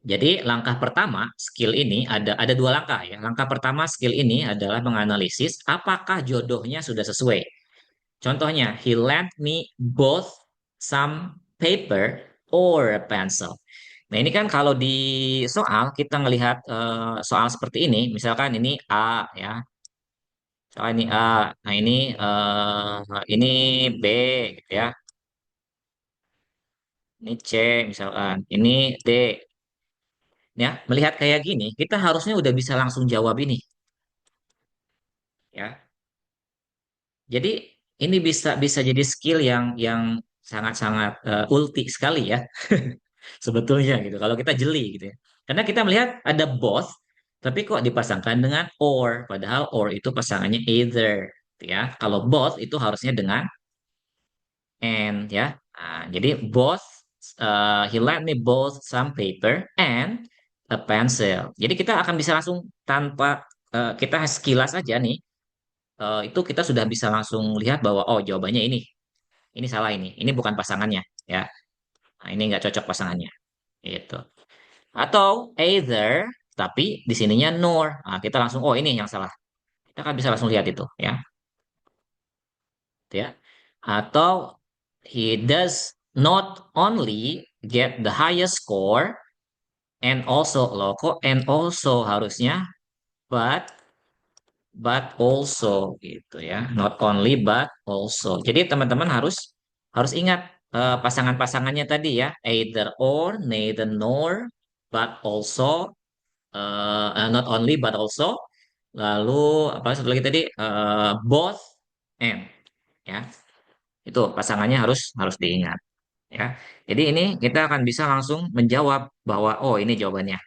jadi langkah pertama skill ini ada dua langkah ya. Langkah pertama skill ini adalah menganalisis apakah jodohnya sudah sesuai. Contohnya, he lent me both some paper or a pencil. Nah ini kan kalau di soal kita ngelihat soal seperti ini, misalkan ini A ya, misalkan ini A, nah ini B gitu ya, ini C misalkan, ini D. Ya, melihat kayak gini, kita harusnya udah bisa langsung jawab ini, ya. Jadi ini bisa bisa jadi skill yang sangat-sangat ulti sekali ya, sebetulnya gitu. Kalau kita jeli gitu ya, karena kita melihat ada both, tapi kok dipasangkan dengan or, padahal or itu pasangannya either, gitu ya. Kalau both itu harusnya dengan and ya. Nah, jadi both, he lent me both some paper and a pencil. Jadi kita akan bisa langsung tanpa kita sekilas aja nih itu kita sudah bisa langsung lihat bahwa oh jawabannya ini salah ini bukan pasangannya ya. Nah, ini nggak cocok pasangannya gitu. Atau either tapi di sininya nor. Nah, kita langsung oh ini yang salah. Kita kan bisa langsung lihat itu ya. Gitu ya. Atau he does not only get the highest score and also loh kok and also harusnya but also gitu ya. Not only but also. Jadi teman-teman harus harus ingat pasangan-pasangannya tadi ya. Either or, neither nor, but also, not only but also. Lalu apa satu lagi tadi? Both and ya. Itu pasangannya harus harus diingat ya. Jadi ini kita akan bisa langsung menjawab bahwa oh ini jawabannya.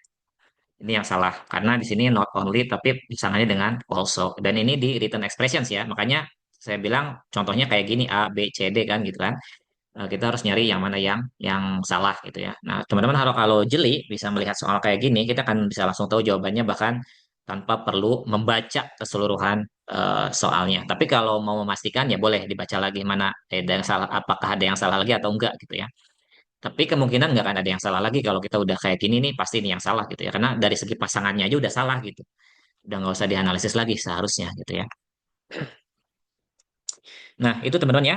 Ini yang salah karena di sini not only tapi pasangannya dengan also dan ini di written expressions ya. Makanya saya bilang contohnya kayak gini A, B, C, D kan gitu kan. Kita harus nyari yang mana yang salah gitu ya. Nah, teman-teman kalau jeli bisa melihat soal kayak gini, kita akan bisa langsung tahu jawabannya bahkan tanpa perlu membaca keseluruhan soalnya. Tapi kalau mau memastikan ya boleh dibaca lagi mana ada yang salah, apakah ada yang salah lagi atau enggak gitu ya. Tapi kemungkinan nggak akan ada yang salah lagi kalau kita udah kayak gini nih pasti ini yang salah gitu ya. Karena dari segi pasangannya aja udah salah gitu. Udah nggak usah dianalisis lagi seharusnya gitu ya. Nah itu teman-teman ya.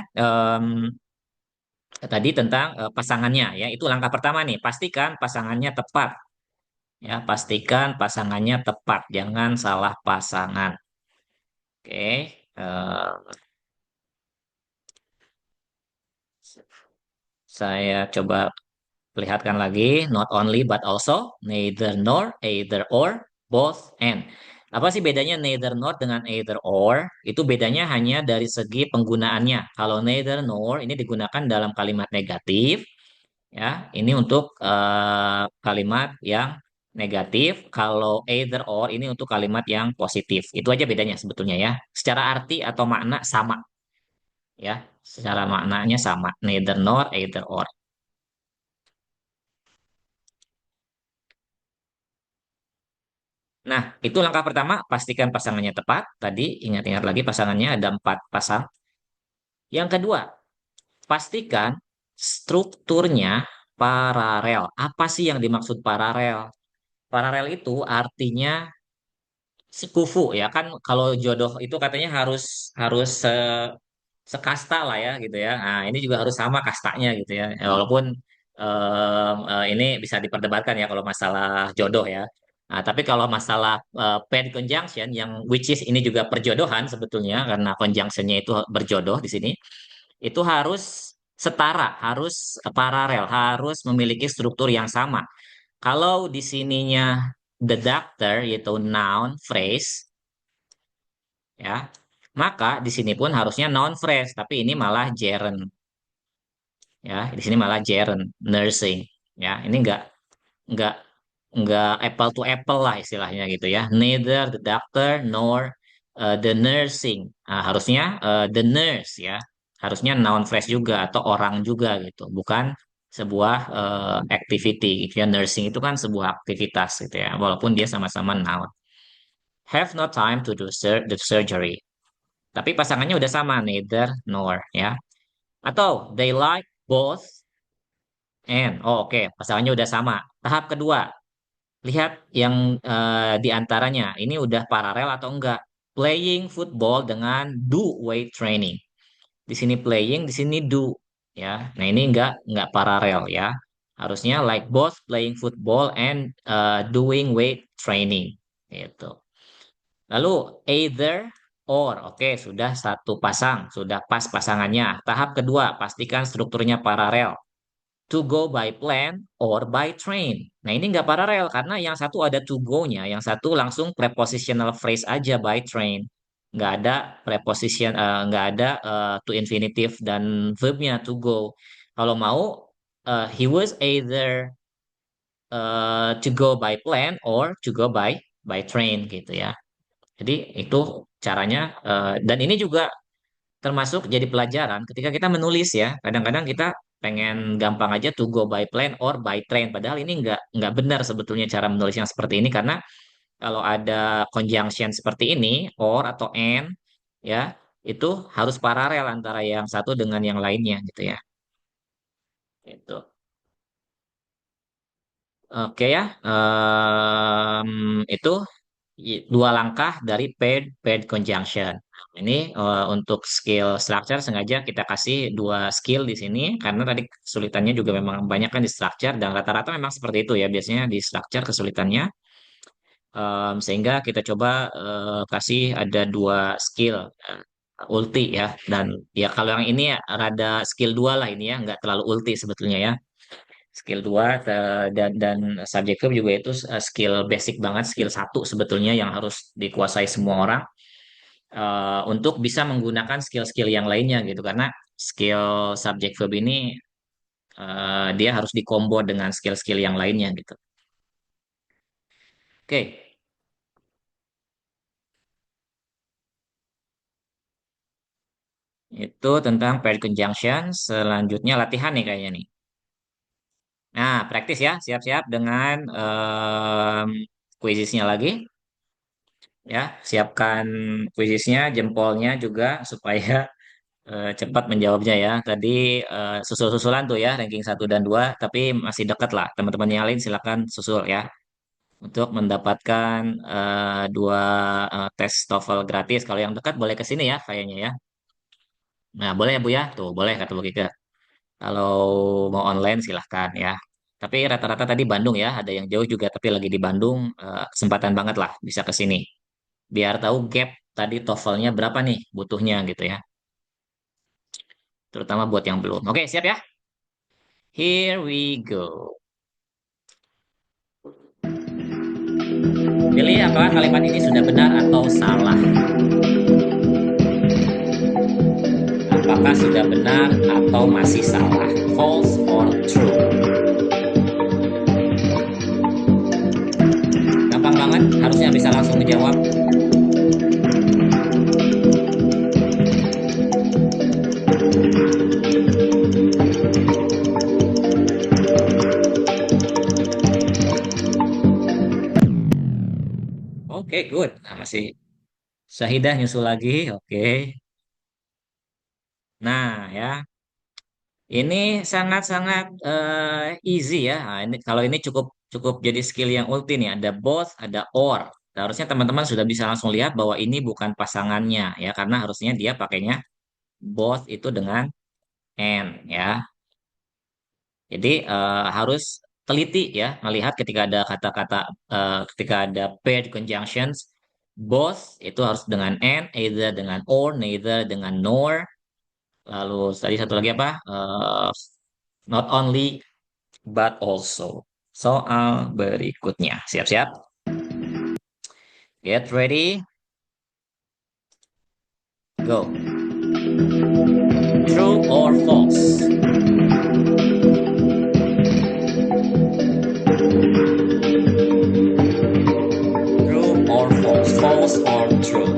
Tadi tentang pasangannya ya. Itu langkah pertama nih. Pastikan pasangannya tepat. Ya, pastikan pasangannya tepat. Jangan salah pasangan. Oke. Saya coba perlihatkan lagi, not only but also, neither nor, either or, both and. Apa sih bedanya neither nor dengan either or? Itu bedanya hanya dari segi penggunaannya. Kalau neither nor ini digunakan dalam kalimat negatif, ya. Ini untuk kalimat yang negatif. Kalau either or ini untuk kalimat yang positif. Itu aja bedanya sebetulnya ya. Secara arti atau makna sama, ya. Secara maknanya sama, neither nor, either or. Nah, itu langkah pertama, pastikan pasangannya tepat. Tadi ingat-ingat lagi pasangannya ada 4 pasang. Yang kedua, pastikan strukturnya paralel. Apa sih yang dimaksud paralel? Paralel itu artinya sekufu ya kan kalau jodoh itu katanya harus harus sekasta lah ya gitu ya. Nah, ini juga harus sama kastanya gitu ya. Ya, walaupun ini bisa diperdebatkan ya kalau masalah jodoh ya. Nah, tapi kalau masalah pair conjunction yang which is ini juga perjodohan sebetulnya karena conjunctionnya itu berjodoh di sini itu harus setara, harus paralel, harus memiliki struktur yang sama. Kalau di sininya the doctor yaitu noun phrase ya, maka di sini pun harusnya noun phrase, tapi ini malah gerund ya. Di sini malah gerund nursing ya. Ini nggak nggak apple to apple lah istilahnya gitu ya. Neither the doctor nor the nursing. Nah, harusnya the nurse ya. Harusnya noun phrase juga atau orang juga gitu, bukan sebuah activity gitu ya. Nursing itu kan sebuah aktivitas gitu ya, walaupun dia sama-sama noun. Have no time to do the surgery. Tapi pasangannya udah sama, neither nor ya. Atau they like both and. Oh, oke, pasangannya udah sama. Tahap kedua, lihat yang di antaranya. Ini udah paralel atau enggak? Playing football dengan do weight training. Di sini playing, di sini do ya. Nah, ini enggak paralel ya. Harusnya like both playing football and doing weight training gitu. Lalu either or, oke sudah satu pasang, sudah pas pasangannya. Tahap kedua, pastikan strukturnya paralel. To go by plane or by train. Nah ini nggak paralel karena yang satu ada to go-nya, yang satu langsung prepositional phrase aja by train. Nggak ada preposition, nggak ada to infinitive dan verbnya to go. Kalau mau, he was either to go by plane or to go by train gitu ya. Jadi itu caranya dan ini juga termasuk jadi pelajaran ketika kita menulis ya. Kadang-kadang kita pengen gampang aja to go by plane or by train. Padahal ini nggak benar sebetulnya cara menulis yang seperti ini karena kalau ada conjunction seperti ini or atau and ya, itu harus paralel antara yang satu dengan yang lainnya gitu ya. Itu. Oke ya. Itu dua langkah dari paired conjunction. Ini untuk skill structure sengaja kita kasih dua skill di sini karena tadi kesulitannya juga memang banyak kan di structure dan rata-rata memang seperti itu ya biasanya di structure kesulitannya. Sehingga kita coba kasih ada dua skill ulti ya dan ya kalau yang ini ya rada skill 2 lah ini ya nggak terlalu ulti sebetulnya ya skill 2 dan subject verb juga itu skill basic banget skill satu sebetulnya yang harus dikuasai semua orang untuk bisa menggunakan skill-skill yang lainnya gitu karena skill subject verb ini dia harus dikombo dengan skill-skill yang lainnya gitu. Oke, itu tentang paired conjunction. Selanjutnya latihan nih kayaknya nih. Nah, praktis ya, siap-siap dengan quizisnya lagi. Ya, siapkan quizisnya, jempolnya juga supaya cepat menjawabnya ya. Tadi susul-susulan tuh ya, ranking 1 dan 2, tapi masih dekat lah. Teman-teman yang lain silakan susul ya. Untuk mendapatkan dua tes TOEFL gratis. Kalau yang dekat boleh ke sini ya, kayaknya ya. Nah, boleh ya Bu ya? Tuh, boleh kata Bu Kike. Kalau mau online silahkan ya. Tapi rata-rata tadi Bandung ya, ada yang jauh juga tapi lagi di Bandung, kesempatan banget lah bisa ke sini. Biar tahu gap tadi TOEFL-nya berapa nih butuhnya gitu ya. Terutama buat yang belum. Oke, siap ya? Here we go. Pilih apakah kalimat ini sudah benar atau salah. Apakah sudah benar atau masih salah? False or true? Gampang banget, harusnya bisa langsung dijawab. Oke, good. Nah, masih Syahidah nyusul lagi. Oke. Nah, ya. Ini sangat-sangat easy ya. Nah, ini kalau ini cukup cukup jadi skill yang ulti nih. Ada both, ada or. Harusnya teman-teman sudah bisa langsung lihat bahwa ini bukan pasangannya ya, karena harusnya dia pakainya both itu dengan and ya. Jadi harus teliti ya melihat ketika ada kata-kata ketika ada paired conjunctions, both itu harus dengan and, either dengan or, neither dengan nor. Lalu tadi satu lagi apa? Not only but also. Soal berikutnya. Siap-siap? Get ready. Go. True or false? True or false? False or true?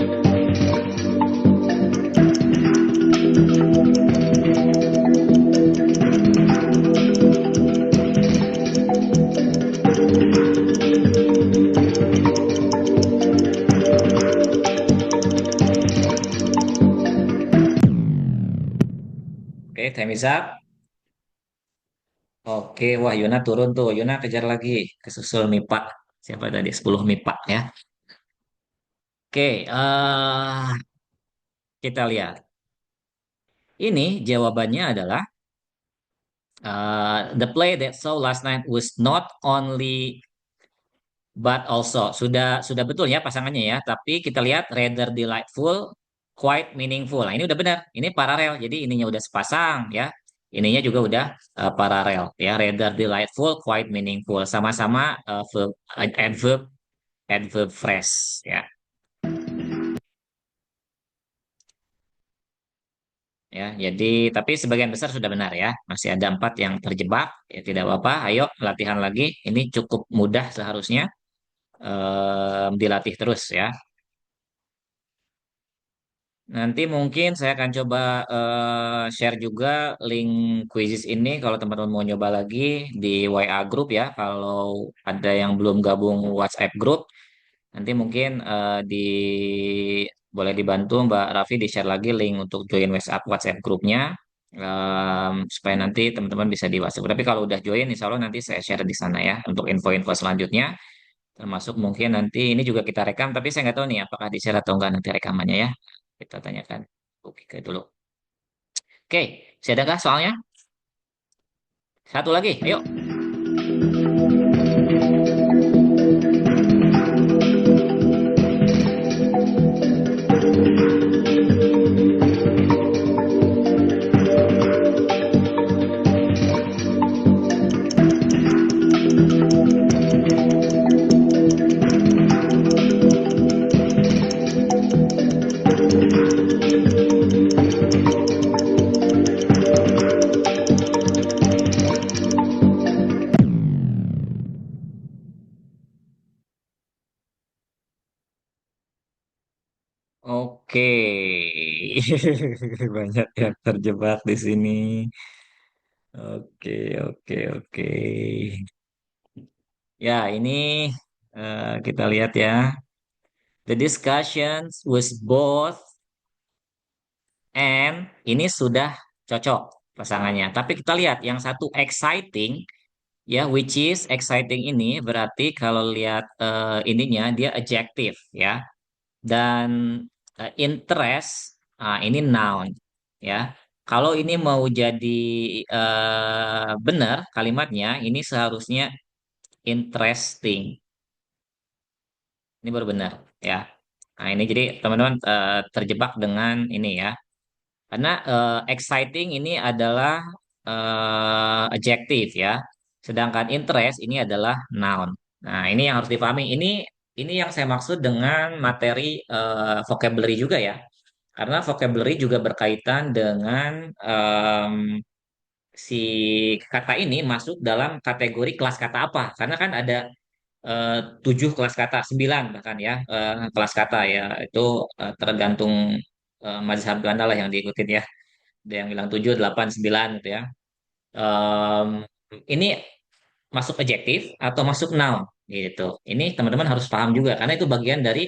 Oke, time is up. Oke, wah Yuna turun tuh. Yuna kejar lagi. Kesusul MIPA. Siapa tadi? 10 MIPA ya. Oke, kita lihat. Ini jawabannya adalah the play that saw last night was not only but also. Sudah betul ya pasangannya ya. Tapi kita lihat rather delightful, quite meaningful. Nah, ini udah benar. Ini paralel. Jadi ininya udah sepasang ya. Ininya juga udah paralel ya. Rather delightful, quite meaningful. Sama-sama adverb adverb phrase ya. Ya, jadi tapi sebagian besar sudah benar ya. Masih ada 4 yang terjebak. Ya tidak apa-apa. Ayo latihan lagi. Ini cukup mudah seharusnya. Dilatih terus ya. Nanti mungkin saya akan coba share juga link quizzes ini kalau teman-teman mau nyoba lagi di WA group ya. Kalau ada yang belum gabung WhatsApp group, Nanti mungkin boleh dibantu Mbak Raffi di-share lagi link untuk join WhatsApp grupnya, supaya nanti teman-teman bisa di WhatsApp. Tapi kalau udah join, insya Allah nanti saya share di sana ya untuk info-info selanjutnya. Termasuk mungkin nanti ini juga kita rekam, tapi saya nggak tahu nih apakah di-share atau enggak nanti rekamannya ya. Kita tanyakan. Oke dulu. Oke, masih adakah soalnya? Satu lagi, ayo. Oke, banyak yang terjebak di sini. Oke, oke, oke. Ya, ini kita lihat ya. The discussions was both and ini sudah cocok pasangannya. Tapi kita lihat yang satu exciting ya, which is exciting ini berarti kalau lihat ininya dia adjective ya. Dan interest ini noun ya. Kalau ini mau jadi benar kalimatnya ini seharusnya interesting. Ini baru benar ya. Nah, ini jadi teman-teman terjebak dengan ini ya. Karena exciting ini adalah adjective ya. Sedangkan interest ini adalah noun. Nah, ini yang harus dipahami. Ini yang saya maksud dengan materi vocabulary juga ya. Karena vocabulary juga berkaitan dengan si kata ini masuk dalam kategori kelas kata apa. Karena kan ada 7 kelas kata, 9 bahkan ya kelas kata ya. Itu tergantung mazhab Belanda lah yang diikutin ya. Ada yang bilang 7, 8, 9 gitu ya. Em, ini masuk adjektif atau masuk noun gitu. Ini teman-teman harus paham juga karena itu bagian dari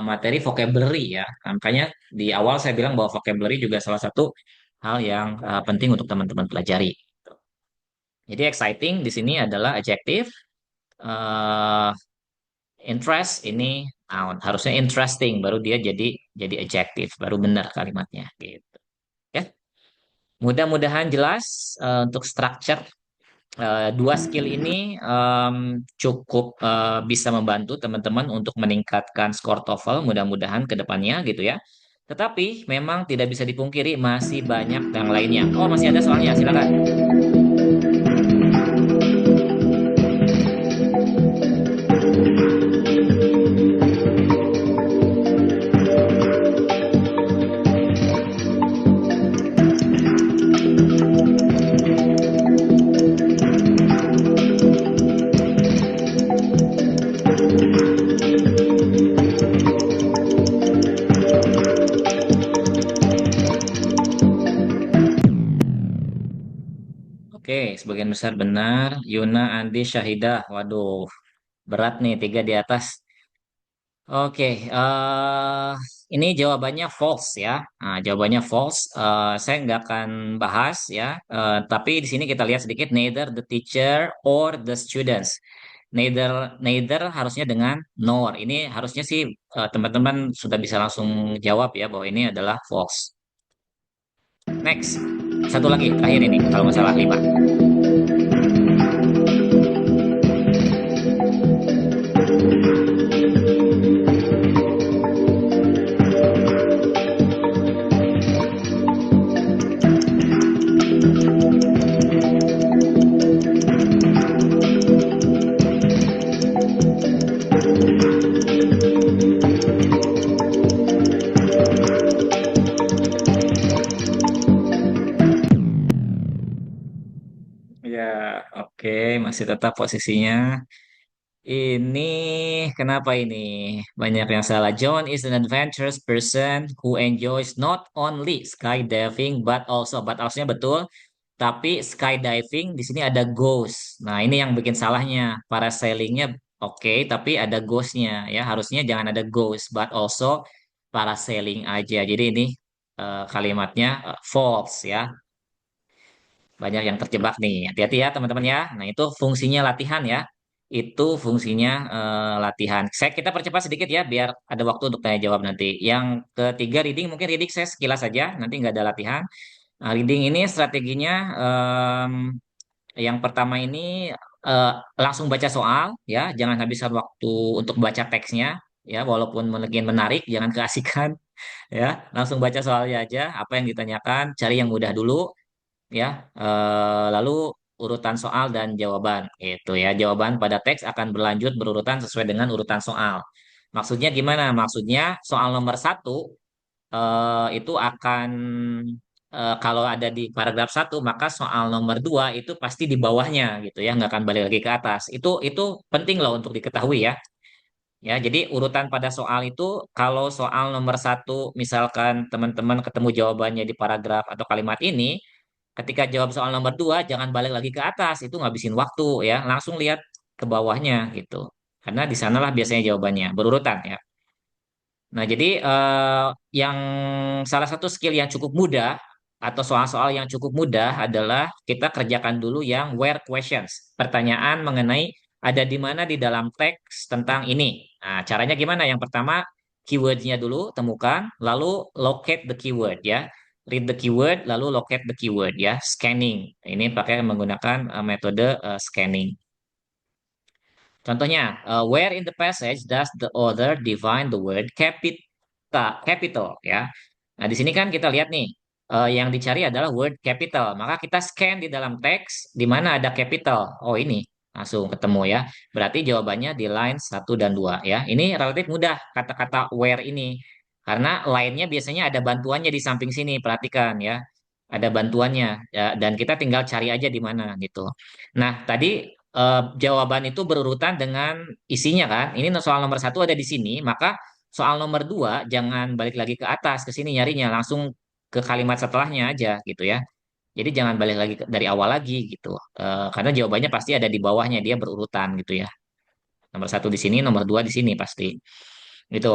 materi vocabulary ya. Nah, makanya di awal saya bilang bahwa vocabulary juga salah satu hal yang penting untuk teman-teman pelajari. Jadi exciting di sini adalah adjektif, eh, interest ini noun. Harusnya interesting baru dia jadi adjektif, baru benar kalimatnya gitu. Ya. Mudah-mudahan jelas untuk structure. Dua skill ini cukup bisa membantu teman-teman untuk meningkatkan skor TOEFL mudah-mudahan ke depannya gitu ya. Tetapi memang tidak bisa dipungkiri masih banyak yang lainnya. Oh, masih ada soalnya, silakan. Oke, sebagian besar benar. Yuna, Andi, Syahidah. Waduh, berat nih, 3 di atas. Oke, ini jawabannya false ya. Nah, jawabannya false. Saya nggak akan bahas ya. Tapi di sini kita lihat sedikit neither the teacher or the students. Neither neither harusnya dengan nor. Ini harusnya sih teman-teman sudah bisa langsung jawab ya bahwa ini adalah false. Next, satu lagi terakhir ini kalau masalah 5. Ya, oke, masih tetap posisinya. Ini kenapa ini? Banyak yang salah. John is an adventurous person who enjoys not only skydiving but also-nya betul. Tapi skydiving di sini ada goes. Nah, ini yang bikin salahnya. Parasailingnya oke, tapi ada ghost-nya ya. Harusnya jangan ada ghost, but also parasailing aja. Jadi ini kalimatnya false ya. Banyak yang terjebak nih. Hati-hati ya teman-teman ya. Nah, itu fungsinya latihan ya. Itu fungsinya latihan. Kita percepat sedikit ya biar ada waktu untuk tanya jawab nanti. Yang ketiga reading, mungkin reading saya sekilas saja, nanti nggak ada latihan. Nah, reading ini strateginya yang pertama ini eh, langsung baca soal ya, jangan habiskan waktu untuk baca teksnya ya, walaupun mungkin menarik, jangan keasikan ya. Langsung baca soalnya aja, apa yang ditanyakan, cari yang mudah dulu ya. Lalu urutan soal dan jawaban gitu ya. Jawaban pada teks akan berlanjut berurutan sesuai dengan urutan soal. Maksudnya gimana? Maksudnya soal nomor satu itu akan kalau ada di paragraf satu, maka soal nomor dua itu pasti di bawahnya gitu ya, nggak akan balik lagi ke atas. Itu penting loh untuk diketahui ya. Ya, jadi urutan pada soal itu, kalau soal nomor satu misalkan teman-teman ketemu jawabannya di paragraf atau kalimat ini, ketika jawab soal nomor dua jangan balik lagi ke atas, itu ngabisin waktu ya, langsung lihat ke bawahnya gitu. Karena di sanalah biasanya jawabannya berurutan ya. Nah, jadi yang salah satu skill yang cukup mudah atau soal-soal yang cukup mudah adalah kita kerjakan dulu yang where questions. Pertanyaan mengenai ada di mana di dalam teks tentang ini. Nah, caranya gimana? Yang pertama, keywordnya dulu temukan, lalu locate the keyword ya. Read the keyword, lalu locate the keyword ya. Scanning. Ini pakai menggunakan metode scanning. Contohnya, where in the passage does the author define the word capital ya. Nah, di sini kan kita lihat nih, yang dicari adalah word capital. Maka kita scan di dalam teks di mana ada capital. Oh, ini langsung ketemu ya. Berarti jawabannya di line 1 dan 2 ya. Ini relatif mudah kata-kata where ini. Karena line-nya biasanya ada bantuannya di samping sini, perhatikan ya. Ada bantuannya ya, dan kita tinggal cari aja di mana gitu. Nah, tadi jawaban itu berurutan dengan isinya kan. Ini soal nomor satu ada di sini, maka soal nomor dua jangan balik lagi ke atas ke sini nyarinya, langsung ke kalimat setelahnya aja gitu ya. Jadi jangan balik lagi dari awal lagi gitu. Karena jawabannya pasti ada di bawahnya, dia berurutan gitu ya. Nomor satu di sini, nomor dua di sini pasti. Gitu.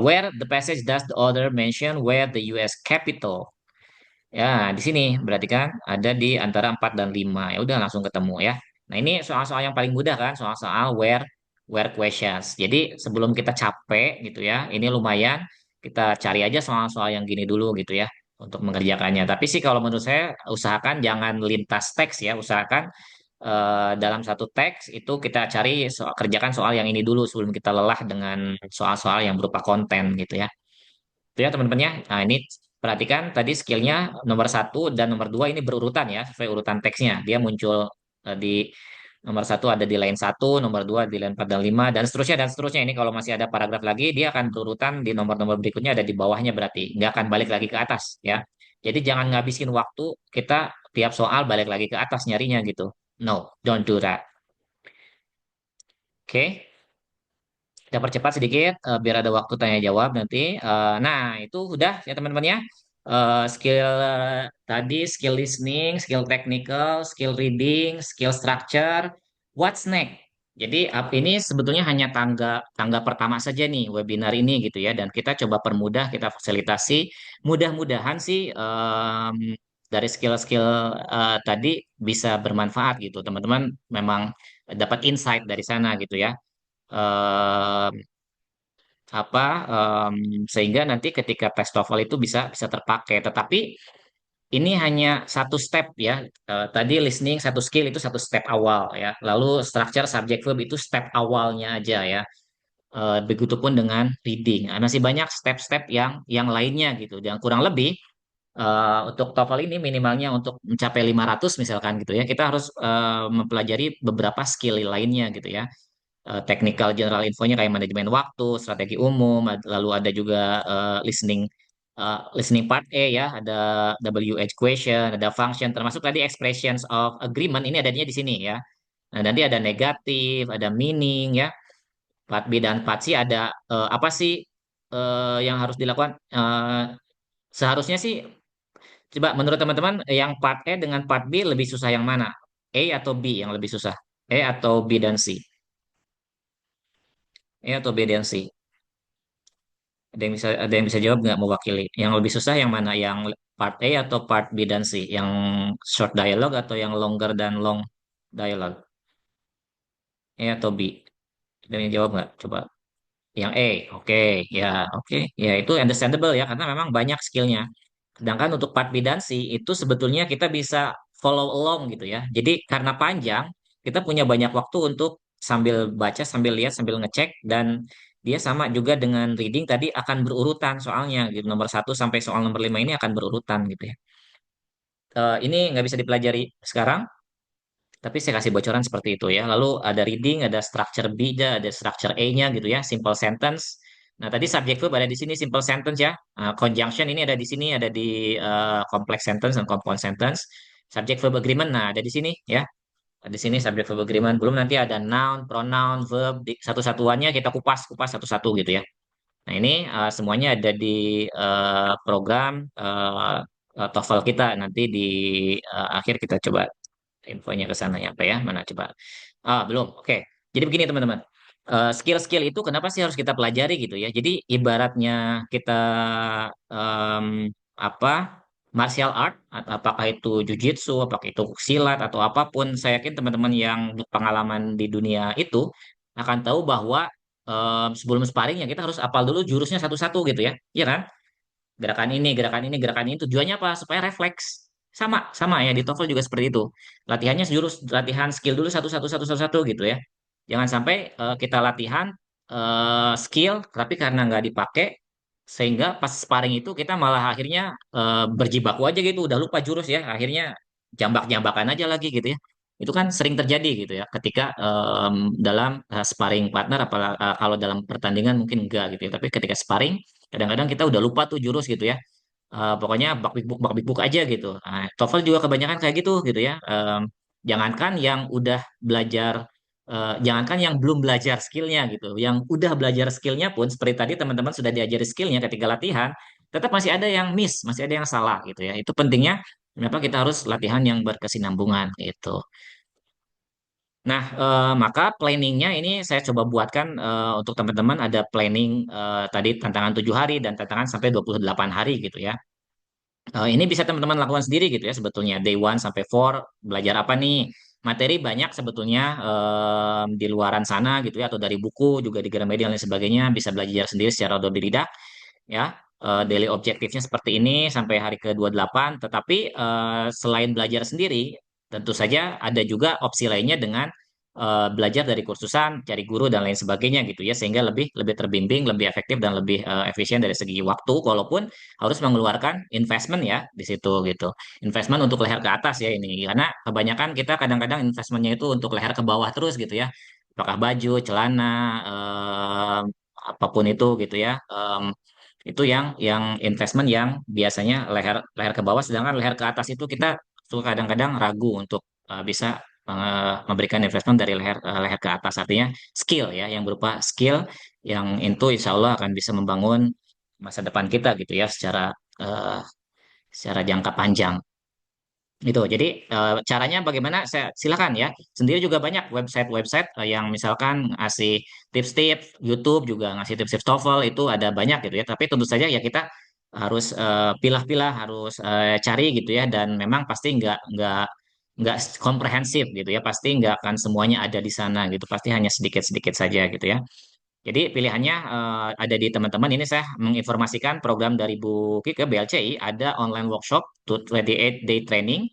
Where the passage does the author mention where the US capital? Ya, di sini berarti kan ada di antara 4 dan 5. Ya udah langsung ketemu ya. Nah, ini soal-soal yang paling mudah kan, soal-soal where questions. Jadi sebelum kita capek gitu ya, ini lumayan kita cari aja soal-soal yang gini dulu gitu ya untuk mengerjakannya. Tapi sih kalau menurut saya usahakan jangan lintas teks ya, usahakan dalam satu teks itu kita cari kerjakan soal yang ini dulu sebelum kita lelah dengan soal-soal yang berupa konten gitu ya. Itu ya teman-teman ya. Nah, ini perhatikan tadi skillnya nomor satu dan nomor dua ini berurutan ya, sesuai urutan teksnya. Dia muncul di nomor satu ada di line satu, nomor dua di line 4 dan 5, dan seterusnya dan seterusnya. Ini kalau masih ada paragraf lagi, dia akan berurutan di nomor-nomor berikutnya ada di bawahnya berarti. Nggak akan balik lagi ke atas ya. Jadi jangan ngabisin waktu kita tiap soal balik lagi ke atas nyarinya gitu. No, don't do that. Oke. Kita percepat sedikit biar ada waktu tanya jawab nanti. Nah, itu udah ya teman-teman ya. Skill tadi, skill listening, skill technical, skill reading, skill structure. What's next? Jadi ini sebetulnya hanya tangga tangga pertama saja nih webinar ini gitu ya. Dan kita coba permudah, kita fasilitasi. Mudah-mudahan sih dari skill-skill tadi bisa bermanfaat gitu. Teman-teman memang dapat insight dari sana gitu ya. Em, apa sehingga nanti ketika tes TOEFL itu bisa bisa terpakai. Tetapi ini hanya satu step ya. Tadi listening satu skill itu satu step awal ya. Lalu structure subject verb itu step awalnya aja ya. Begitupun dengan reading. Masih banyak step-step yang lainnya gitu. Dan kurang lebih untuk TOEFL ini minimalnya untuk mencapai 500 misalkan gitu ya. Kita harus mempelajari beberapa skill lainnya gitu ya. Technical general infonya kayak manajemen waktu, strategi umum, lalu ada juga listening part A ya, ada WH question, ada function, termasuk tadi expressions of agreement ini adanya di sini ya. Nah, nanti ada negatif, ada meaning ya. Part B dan part C ada apa sih yang harus dilakukan? Seharusnya sih coba menurut teman-teman yang part A dengan part B lebih susah yang mana? A atau B yang lebih susah? A atau B dan C? A atau B dan C? Ada yang bisa jawab nggak mewakili? Yang lebih susah yang mana? Yang part A atau part B dan C? Yang short dialogue atau yang longer dan long dialogue? A atau B? Ada yang jawab nggak? Coba. Yang A, oke, ya, oke, ya itu understandable ya karena memang banyak skillnya. Sedangkan untuk part B dan C itu sebetulnya kita bisa follow along gitu ya. Jadi karena panjang, kita punya banyak waktu untuk sambil baca, sambil lihat, sambil ngecek dan dia sama juga dengan reading tadi akan berurutan soalnya gitu. Nomor 1 sampai soal nomor 5 ini akan berurutan gitu ya. Ini nggak bisa dipelajari sekarang, tapi saya kasih bocoran seperti itu ya. Lalu ada reading, ada structure B-nya, ada structure A-nya gitu ya, simple sentence. Nah, tadi subject verb ada di sini simple sentence ya. Conjunction ini ada di sini, ada di complex sentence dan compound sentence. Subject verb agreement, nah ada di sini ya. Ada di sini subject verb agreement. Belum nanti ada noun, pronoun, verb, satu-satuannya kita kupas satu-satu gitu ya. Nah, ini semuanya ada di program TOEFL kita. Nanti di akhir kita coba infonya ke sana ya, apa ya? Mana coba? Belum. Oke. Jadi begini teman-teman. Skill-skill itu kenapa sih harus kita pelajari gitu ya? Jadi ibaratnya kita em, apa martial art, apakah itu jujitsu, apakah itu silat atau apapun, saya yakin teman-teman yang berpengalaman di dunia itu akan tahu bahwa sebelum sparring ya kita harus apal dulu jurusnya satu-satu gitu ya. Iya kan? Gerakan ini, gerakan ini, gerakan ini tujuannya apa? Supaya refleks. Sama ya di TOEFL juga seperti itu. Latihannya jurus, latihan skill dulu satu-satu gitu ya. Jangan sampai kita latihan skill, tapi karena nggak dipakai, sehingga pas sparring itu kita malah akhirnya berjibaku aja gitu, udah lupa jurus ya. Akhirnya jambak-jambakan aja lagi gitu ya. Itu kan sering terjadi gitu ya, ketika dalam sparring partner, apalagi kalau dalam pertandingan mungkin enggak gitu ya. Tapi ketika sparring, kadang-kadang kita udah lupa tuh jurus gitu ya. Pokoknya bak big book aja gitu. TOEFL juga kebanyakan kayak gitu ya. Jangankan yang udah belajar, jangankan yang belum belajar skillnya gitu, yang udah belajar skillnya pun seperti tadi teman-teman sudah diajari skillnya ketika latihan, tetap masih ada yang miss, masih ada yang salah gitu ya. Itu pentingnya kenapa kita harus latihan yang berkesinambungan gitu. Nah, maka planningnya ini saya coba buatkan untuk teman-teman ada planning tadi tantangan 7 hari dan tantangan sampai 28 hari gitu ya. Ini bisa teman-teman lakukan sendiri gitu ya sebetulnya. Day one sampai 4 belajar apa nih? Materi banyak sebetulnya di luaran sana gitu ya atau dari buku juga di Gramedia dan lain sebagainya bisa belajar sendiri secara otodidak ya. Daily objektifnya seperti ini sampai hari ke-28 tetapi selain belajar sendiri tentu saja ada juga opsi lainnya dengan belajar dari kursusan, cari guru dan lain sebagainya gitu ya sehingga lebih lebih terbimbing, lebih efektif dan lebih efisien dari segi waktu walaupun harus mengeluarkan investment ya di situ gitu. Investment untuk leher ke atas ya ini karena kebanyakan kita kadang-kadang investmentnya itu untuk leher ke bawah terus gitu ya. Apakah baju, celana, apapun itu gitu ya. Itu yang investment yang biasanya leher leher ke bawah sedangkan leher ke atas itu kita suka kadang-kadang ragu untuk bisa memberikan investment dari leher ke atas artinya skill ya yang berupa skill yang itu insya Allah akan bisa membangun masa depan kita gitu ya eh, secara jangka panjang gitu. Jadi caranya bagaimana? Saya silakan ya. Sendiri juga banyak website-website yang misalkan ngasih tips-tips, YouTube juga ngasih tips-tips TOEFL itu ada banyak gitu ya. Tapi tentu saja ya kita harus pilah-pilah, harus cari gitu ya. Dan memang pasti nggak komprehensif gitu ya. Pasti nggak akan semuanya ada di sana gitu. Pasti hanya sedikit-sedikit saja gitu ya. Jadi pilihannya ada di teman-teman. Ini saya menginformasikan program dari Bu Kike BLCI ada online workshop to 28 day training.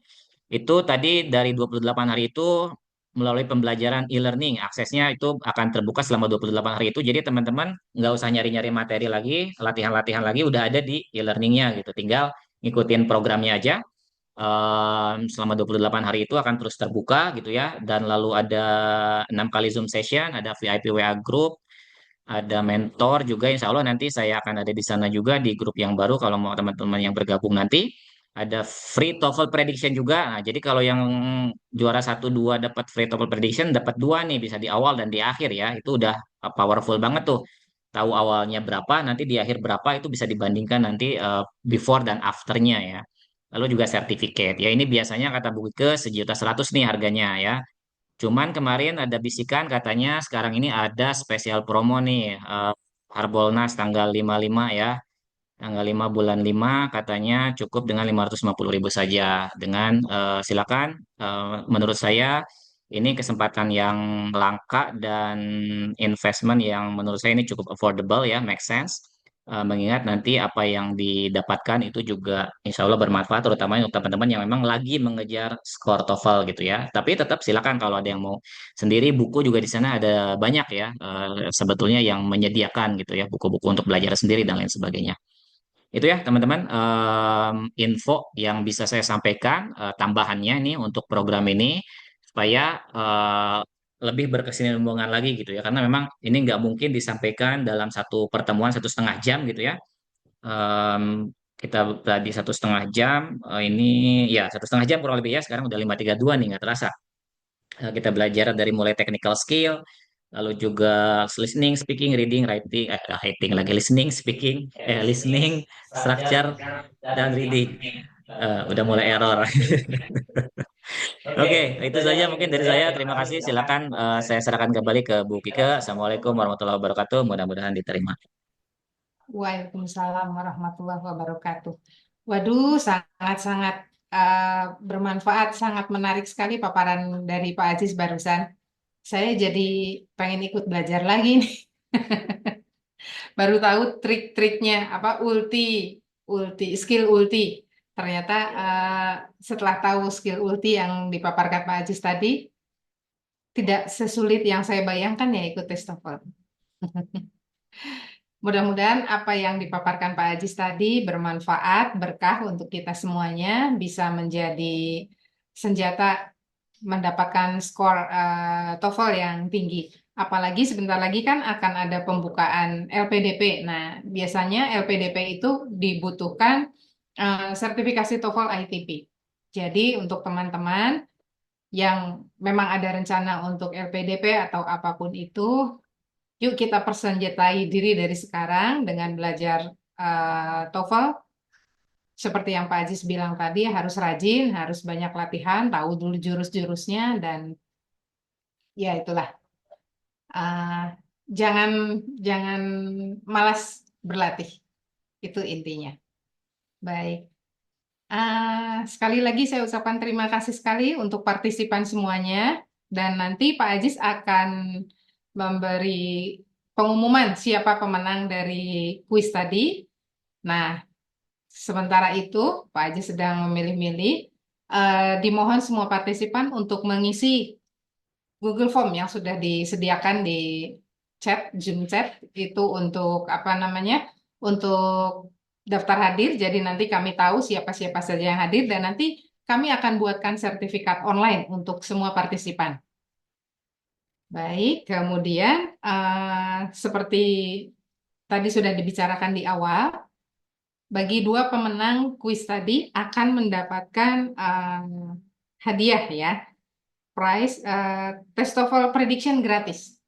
Itu tadi dari 28 hari itu melalui pembelajaran e-learning. Aksesnya itu akan terbuka selama 28 hari itu. Jadi teman-teman nggak usah nyari-nyari materi lagi, latihan-latihan lagi, udah ada di e-learningnya gitu. Tinggal ngikutin programnya aja. Selama 28 hari itu akan terus terbuka gitu ya. Dan lalu ada 6 kali Zoom session, ada VIP WA group, ada mentor juga insya Allah nanti saya akan ada di sana juga di grup yang baru kalau mau teman-teman yang bergabung nanti ada free TOEFL prediction juga. Nah, jadi kalau yang juara 1 2 dapat free TOEFL prediction dapat 2 nih bisa di awal dan di akhir ya. Itu udah powerful banget tuh. Tahu awalnya berapa, nanti di akhir berapa itu bisa dibandingkan nanti before dan afternya ya. Lalu juga sertifikat. Ya ini biasanya kata Bu ke 1.100.000 nih harganya ya. Cuman kemarin ada bisikan katanya sekarang ini ada spesial promo nih, Harbolnas tanggal 55 ya. Tanggal 5 bulan 5 katanya cukup dengan 550.000 saja. Dengan silakan, menurut saya ini kesempatan yang langka dan investment yang menurut saya ini cukup affordable ya, make sense. Mengingat nanti apa yang didapatkan itu juga insya Allah bermanfaat, terutama untuk teman-teman yang memang lagi mengejar skor TOEFL gitu ya. Tapi tetap silakan kalau ada yang mau sendiri, buku juga di sana ada banyak ya, sebetulnya yang menyediakan gitu ya, buku-buku untuk belajar sendiri dan lain sebagainya. Itu ya teman-teman, info yang bisa saya sampaikan, tambahannya nih untuk program ini supaya lebih berkesinambungan lagi gitu ya, karena memang ini nggak mungkin disampaikan dalam satu pertemuan 1,5 jam gitu ya. Kita tadi 1,5 jam, ini ya 1,5 jam kurang lebih ya, sekarang udah 5:32 nih, nggak terasa. Kita belajar dari mulai technical skill, lalu juga listening, speaking, reading, writing lagi, listening, speaking, listening, structure, dan reading. Udah mulai error. Oke, itu saja mungkin dari saya. Terima kasih. Silakan, saya serahkan kembali ke Bu Kike. Assalamualaikum warahmatullahi wabarakatuh. Mudah-mudahan diterima.
Waalaikumsalam warahmatullahi wabarakatuh. Waduh, sangat-sangat bermanfaat, sangat menarik sekali paparan dari Pak Aziz barusan. Saya jadi pengen ikut belajar lagi nih. Baru tahu trik-triknya apa skill ulti. Ternyata setelah tahu skill ulti yang dipaparkan Pak Aziz tadi, tidak sesulit yang saya bayangkan ya ikut tes TOEFL. Mudah-mudahan apa yang dipaparkan Pak Aziz tadi bermanfaat, berkah untuk kita semuanya, bisa menjadi senjata mendapatkan skor TOEFL yang tinggi. Apalagi sebentar lagi kan akan ada pembukaan LPDP. Nah, biasanya LPDP itu dibutuhkan sertifikasi TOEFL ITP. Jadi untuk teman-teman yang memang ada rencana untuk LPDP atau apapun itu, yuk kita persenjatai diri dari sekarang dengan belajar TOEFL. Seperti yang Pak Aziz bilang tadi, harus rajin, harus banyak latihan, tahu dulu jurus-jurusnya, dan ya itulah. Jangan malas berlatih. Itu intinya. Baik. Sekali lagi saya ucapkan terima kasih sekali untuk partisipan semuanya. Dan nanti Pak Aziz akan memberi pengumuman siapa pemenang dari kuis tadi. Nah, sementara itu Pak Aziz sedang memilih-milih. Dimohon semua partisipan untuk mengisi Google Form yang sudah disediakan di Zoom chat itu untuk apa namanya? Untuk daftar hadir. Jadi nanti kami tahu siapa-siapa saja yang hadir dan nanti kami akan buatkan sertifikat online untuk semua partisipan. Baik, kemudian seperti tadi sudah dibicarakan di awal, bagi dua pemenang kuis tadi akan mendapatkan hadiah ya, prize tes TOEFL prediction gratis.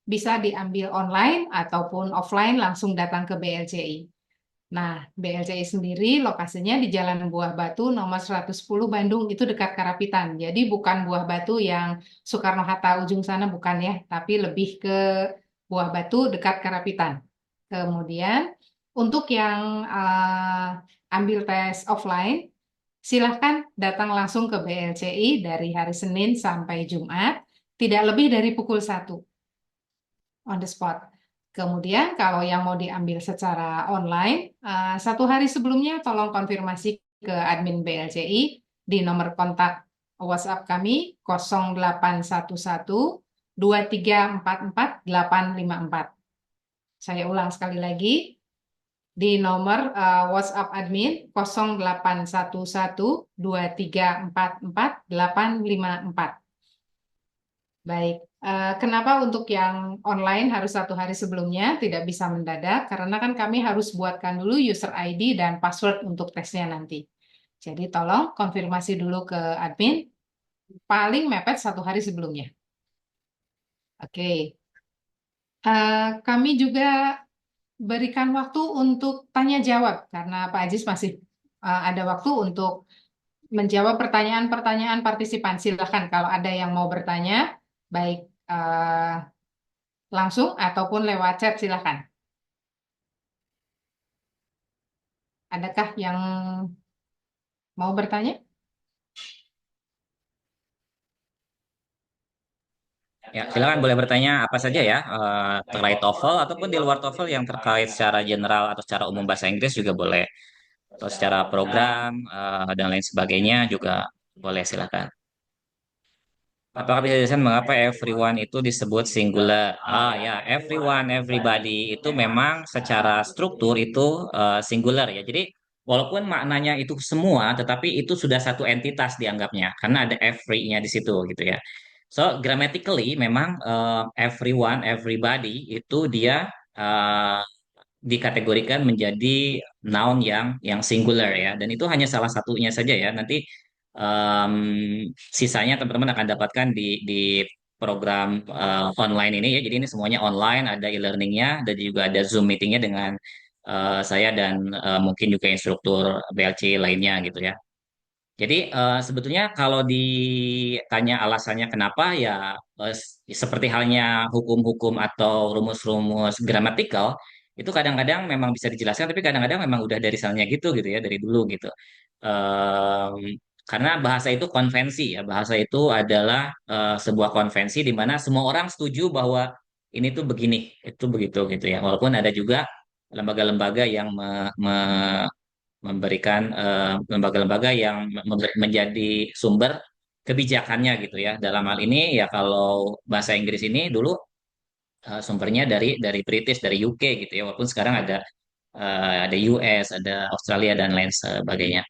Bisa diambil online ataupun offline, langsung datang ke BLCI. Nah, BLCI sendiri lokasinya di Jalan Buah Batu nomor 110 Bandung, itu dekat Karapitan. Jadi bukan Buah Batu yang Soekarno-Hatta ujung sana, bukan ya, tapi lebih ke Buah Batu dekat Karapitan. Kemudian untuk yang ambil tes offline, silahkan datang langsung ke BLCI dari hari Senin sampai Jumat, tidak lebih dari pukul 1 on the spot. Kemudian kalau yang mau diambil secara online, 1 hari sebelumnya tolong konfirmasi ke admin BLCI di nomor kontak WhatsApp kami 0811 2344 854. Saya ulang sekali lagi, di nomor WhatsApp admin 0811 2344 854. Baik. Kenapa untuk yang online harus 1 hari sebelumnya, tidak bisa mendadak? Karena kan kami harus buatkan dulu user ID dan password untuk tesnya nanti. Jadi tolong konfirmasi dulu ke admin, paling mepet 1 hari sebelumnya. Oke. Kami juga berikan waktu untuk tanya jawab, karena Pak Aziz masih ada waktu untuk menjawab pertanyaan-pertanyaan partisipan. Silakan kalau ada yang mau bertanya, baik langsung ataupun lewat chat, silakan. Adakah yang mau bertanya?
Ya, silakan boleh bertanya apa saja ya, terkait TOEFL ataupun di luar TOEFL yang terkait secara general atau secara umum bahasa Inggris juga boleh, atau secara program dan lain sebagainya juga boleh, silakan. Apakah bisa dijelaskan mengapa everyone itu disebut singular? Ah ya, everyone, everybody itu memang secara struktur itu singular ya. Jadi walaupun maknanya itu semua, tetapi itu sudah satu entitas dianggapnya karena ada every-nya di situ gitu ya. So grammatically memang everyone, everybody itu dia dikategorikan menjadi noun yang singular ya, dan itu hanya salah satunya saja ya. Nanti em, sisanya teman-teman akan dapatkan di program online ini ya. Jadi ini semuanya online, ada e-learningnya dan juga ada Zoom meetingnya dengan saya dan mungkin juga instruktur BLC lainnya gitu ya. Jadi sebetulnya kalau ditanya alasannya kenapa ya, seperti halnya hukum-hukum atau rumus-rumus gramatikal itu kadang-kadang memang bisa dijelaskan, tapi kadang-kadang memang udah dari misalnya gitu gitu ya, dari dulu gitu. Em, karena bahasa itu konvensi ya, bahasa itu adalah sebuah konvensi di mana semua orang setuju bahwa ini tuh begini, itu begitu gitu ya. Walaupun ada juga lembaga-lembaga yang memberikan lembaga-lembaga yang menjadi sumber kebijakannya gitu ya. Dalam hal ini ya kalau bahasa Inggris ini dulu sumbernya dari British, dari UK gitu ya. Walaupun sekarang ada US, ada Australia dan lain sebagainya.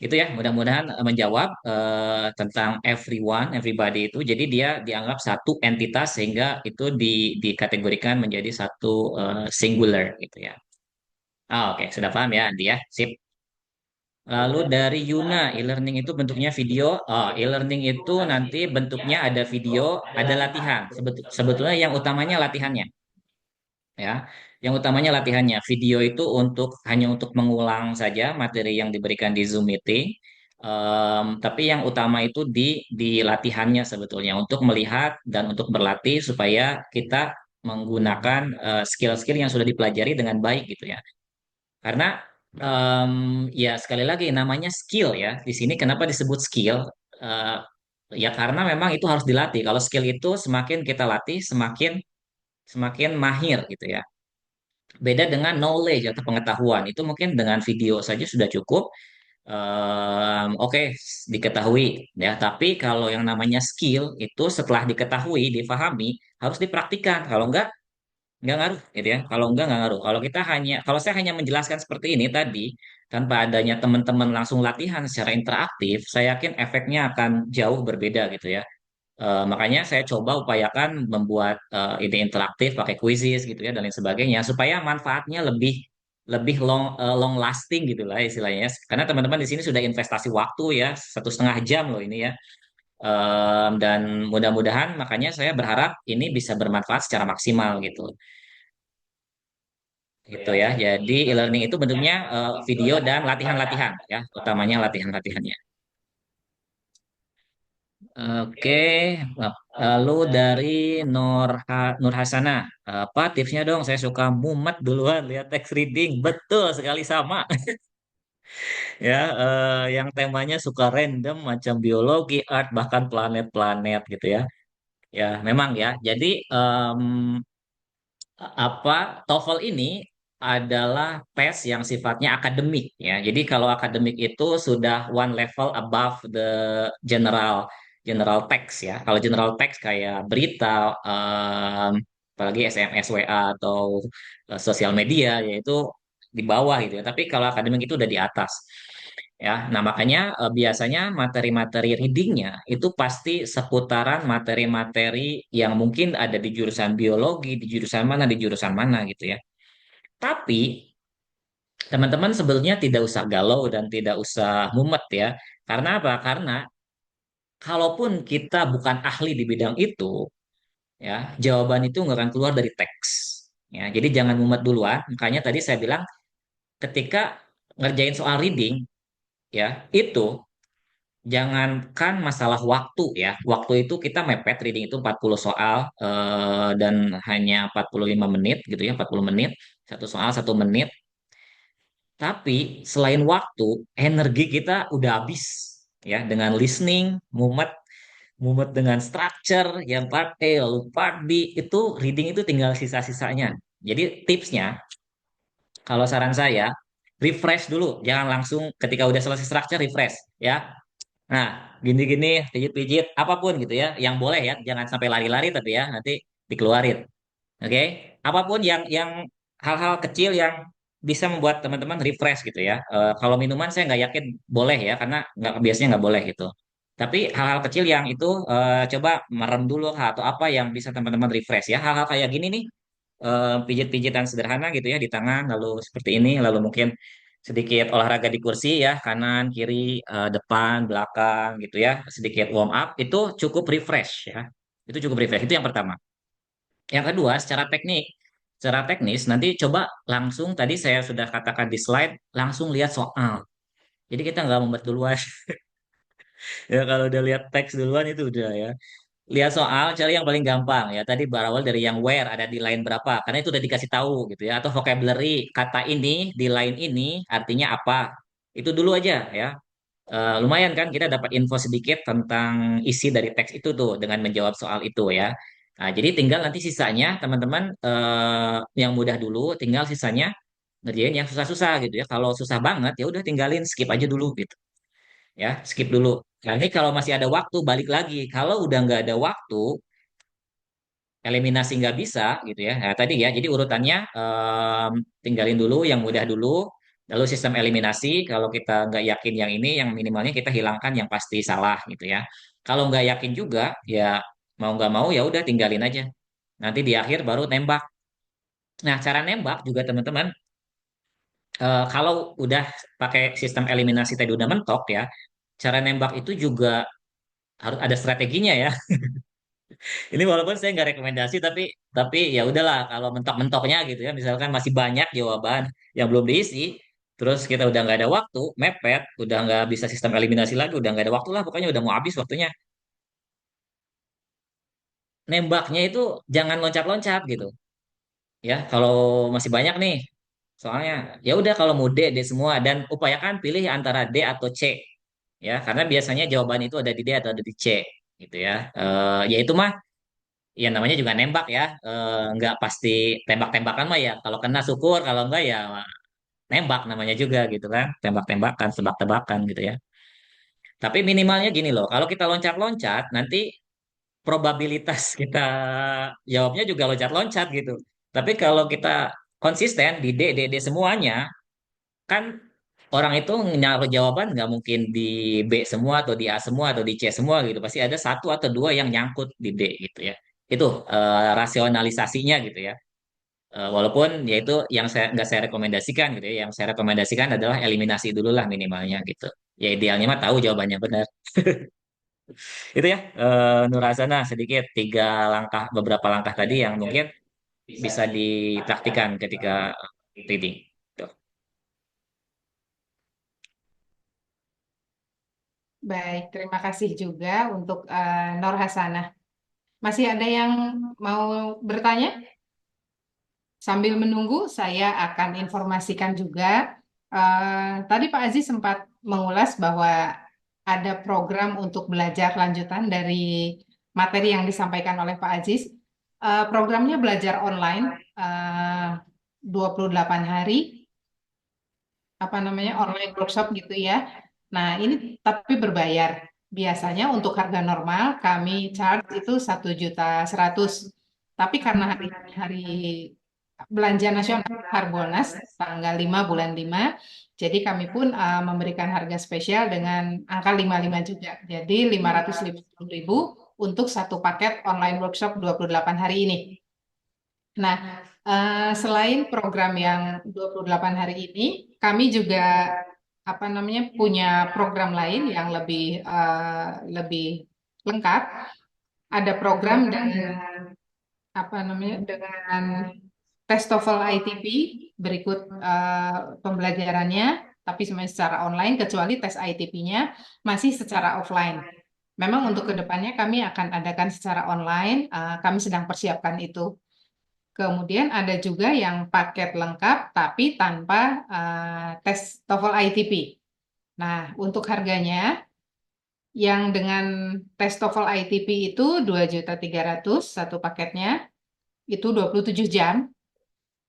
Itu ya, mudah-mudahan menjawab tentang everyone, everybody itu. Jadi dia dianggap satu entitas sehingga itu dikategorikan menjadi satu singular gitu ya. Oke, sudah paham ya, Andi ya. Sip. Lalu dari Yuna, e-learning itu bentuknya video. E-learning itu nanti bentuknya ada video, ada latihan. Sebetulnya yang utamanya latihannya, ya. Yang utamanya latihannya. Video itu hanya untuk mengulang saja materi yang diberikan di Zoom meeting. Tapi yang utama itu di latihannya sebetulnya untuk melihat dan untuk berlatih supaya kita menggunakan skill-skill yang sudah dipelajari dengan baik gitu ya. Karena ya sekali lagi namanya skill ya. Di sini kenapa disebut skill? Eh, ya karena memang itu harus dilatih. Kalau skill itu semakin kita latih, semakin semakin mahir gitu ya. Beda dengan knowledge atau pengetahuan. Itu mungkin dengan video saja sudah cukup. Oke, diketahui ya. Tapi kalau yang namanya skill itu setelah diketahui, difahami, harus dipraktikkan. Kalau enggak nggak ngaruh gitu ya. Kalau nggak ngaruh. Kalau saya hanya menjelaskan seperti ini tadi tanpa adanya teman-teman langsung latihan secara interaktif, saya yakin efeknya akan jauh berbeda gitu ya. Makanya saya coba upayakan membuat ide interaktif pakai quizzes gitu ya dan lain sebagainya supaya manfaatnya lebih lebih long lasting gitu lah istilahnya. Karena teman-teman di sini sudah investasi waktu ya 1,5 jam loh ini ya. Dan mudah-mudahan makanya saya berharap ini bisa bermanfaat secara maksimal gitu. Gitu ya. Jadi e-learning itu bentuknya video dan latihan-latihan ya, utamanya latihan-latihannya. Oke, lalu dari Nur Hasana, apa tipsnya dong? Saya suka mumet duluan lihat text reading, betul sekali sama. Ya, yang temanya suka random macam biologi, art, bahkan planet-planet gitu ya. Ya, memang ya. Jadi TOEFL ini adalah tes yang sifatnya akademik ya. Jadi kalau akademik itu sudah one level above the general general text ya. Kalau general text kayak berita, apalagi SMS, WA atau sosial media yaitu di bawah gitu ya. Tapi kalau akademik itu udah di atas. Ya, nah makanya biasanya materi-materi readingnya itu pasti seputaran materi-materi yang mungkin ada di jurusan biologi, di jurusan mana gitu ya. Tapi teman-teman sebenarnya tidak usah galau dan tidak usah mumet ya. Karena apa? Karena kalaupun kita bukan ahli di bidang itu, ya jawaban itu nggak akan keluar dari teks. Ya, jadi jangan mumet duluan. Makanya tadi saya bilang ketika ngerjain soal reading, ya itu jangankan masalah waktu ya. Waktu itu kita mepet reading itu 40 soal dan hanya 45 menit gitu ya, 40 menit. Satu soal 1 menit. Tapi selain waktu, energi kita udah habis ya dengan listening, mumet, mumet dengan structure yang part A lalu part B itu reading itu tinggal sisa-sisanya. Jadi tipsnya kalau saran saya refresh dulu, jangan langsung ketika udah selesai structure refresh ya. Nah, gini-gini, pijit-pijit, apapun gitu ya, yang boleh ya, jangan sampai lari-lari tapi ya, nanti dikeluarin. Oke, apapun yang hal-hal kecil yang bisa membuat teman-teman refresh gitu ya. Kalau minuman saya nggak yakin boleh ya, karena nggak biasanya nggak boleh gitu. Tapi hal-hal kecil yang itu coba merem dulu atau apa yang bisa teman-teman refresh ya. Hal-hal kayak gini nih, pijit-pijitan sederhana gitu ya di tangan, lalu seperti ini, lalu mungkin sedikit olahraga di kursi ya, kanan, kiri, depan, belakang gitu ya, sedikit warm up itu cukup refresh ya. Itu cukup refresh. Itu yang pertama. Yang kedua, secara teknis nanti coba langsung tadi saya sudah katakan di slide, langsung lihat soal. Jadi kita nggak membuat duluan. Ya kalau udah lihat teks duluan itu udah ya. Lihat soal, cari yang paling gampang ya. Tadi berawal dari yang where ada di line berapa, karena itu udah dikasih tahu gitu ya. Atau vocabulary kata ini di line ini artinya apa. Itu dulu aja ya. Lumayan kan kita dapat info sedikit tentang isi dari teks itu tuh dengan menjawab soal itu ya. Nah, jadi tinggal nanti sisanya teman-teman yang mudah dulu, tinggal sisanya ngerjain yang susah-susah gitu ya. Kalau susah banget ya udah tinggalin skip aja dulu gitu ya, skip dulu. Nah, ini kalau masih ada waktu balik lagi. Kalau udah nggak ada waktu, eliminasi nggak bisa gitu ya. Nah, tadi ya, jadi urutannya tinggalin dulu yang mudah dulu, lalu sistem eliminasi. Kalau kita nggak yakin yang ini, yang minimalnya kita hilangkan yang pasti salah gitu ya. Kalau nggak yakin juga, ya mau nggak mau ya udah tinggalin aja. Nanti di akhir baru nembak. Nah, cara nembak juga teman-teman, kalau udah pakai sistem eliminasi tadi udah mentok ya, cara nembak itu juga harus ada strateginya ya. Ini walaupun saya nggak rekomendasi tapi ya udahlah kalau mentok-mentoknya gitu ya. Misalkan masih banyak jawaban yang belum diisi, terus kita udah nggak ada waktu, mepet, udah nggak bisa sistem eliminasi lagi, udah nggak ada waktu lah, pokoknya udah mau habis waktunya. Nembaknya itu jangan loncat-loncat gitu. Ya, kalau masih banyak nih, soalnya ya udah kalau mau D semua dan upayakan pilih antara D atau C. Ya, karena biasanya jawaban itu ada di D atau ada di C gitu ya. Ya itu mah ya namanya juga nembak ya. Nggak pasti tembak-tembakan mah ya. Kalau kena syukur, kalau enggak ya nembak namanya juga gitu kan. Tembak-tembakan, sebak-tebakan gitu ya. Tapi minimalnya gini loh, kalau kita loncat-loncat, nanti probabilitas kita jawabnya juga loncat-loncat gitu. Tapi kalau kita konsisten di D semuanya, kan orang itu naruh jawaban nggak mungkin di B semua atau di A semua atau di C semua gitu. Pasti ada satu atau dua yang nyangkut di D gitu ya. Itu rasionalisasinya gitu ya. Walaupun ya itu yang saya nggak saya rekomendasikan gitu ya. Yang saya rekomendasikan adalah eliminasi dulu lah minimalnya gitu. Ya idealnya mah tahu jawabannya benar. Itu ya Nur Hasana sedikit beberapa langkah tadi yang mungkin bisa dipraktikkan ketika reading. Tuh.
Baik, terima kasih juga untuk Nur Hasanah. Masih ada yang mau bertanya? Sambil menunggu, saya akan informasikan juga. Tadi Pak Aziz sempat mengulas bahwa ada program untuk belajar lanjutan dari materi yang disampaikan oleh Pak Aziz. Programnya belajar online 28 hari, apa namanya online workshop gitu ya. Nah, ini tapi berbayar. Biasanya untuk harga normal kami charge itu 1.100.000. Tapi karena hari belanja nasional Harbolnas tanggal 5 bulan 5, jadi kami pun memberikan harga spesial dengan angka 55 juga. Jadi 550.000 untuk satu paket online workshop 28 hari ini. Nah, selain program yang 28 hari ini, kami juga apa namanya punya program lain yang lebih lengkap. Ada program dengan apa namanya dengan tes TOEFL ITP berikut pembelajarannya. tapi semuanya secara online, kecuali tes ITP-nya masih secara offline. Memang untuk kedepannya kami akan adakan secara online, kami sedang persiapkan itu. Kemudian ada juga yang paket lengkap tapi tanpa tes TOEFL ITP. Nah, untuk harganya yang dengan tes TOEFL ITP itu 2.300.000 satu paketnya, itu 27 jam.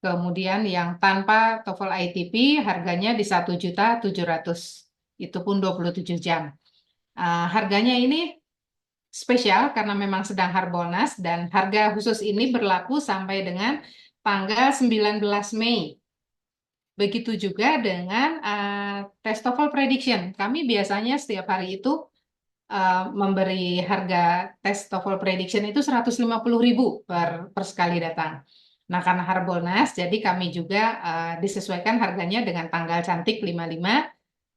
Kemudian yang tanpa TOEFL ITP harganya di 1.700.000, itu pun 27 jam. Harganya ini spesial karena memang sedang Harbolnas dan harga khusus ini berlaku sampai dengan tanggal 19 Mei. Begitu juga dengan tes TOEFL prediction. Kami biasanya setiap hari itu memberi harga tes TOEFL prediction itu 150.000 per sekali datang. Nah, karena Harbolnas, jadi kami juga disesuaikan harganya dengan tanggal cantik 55.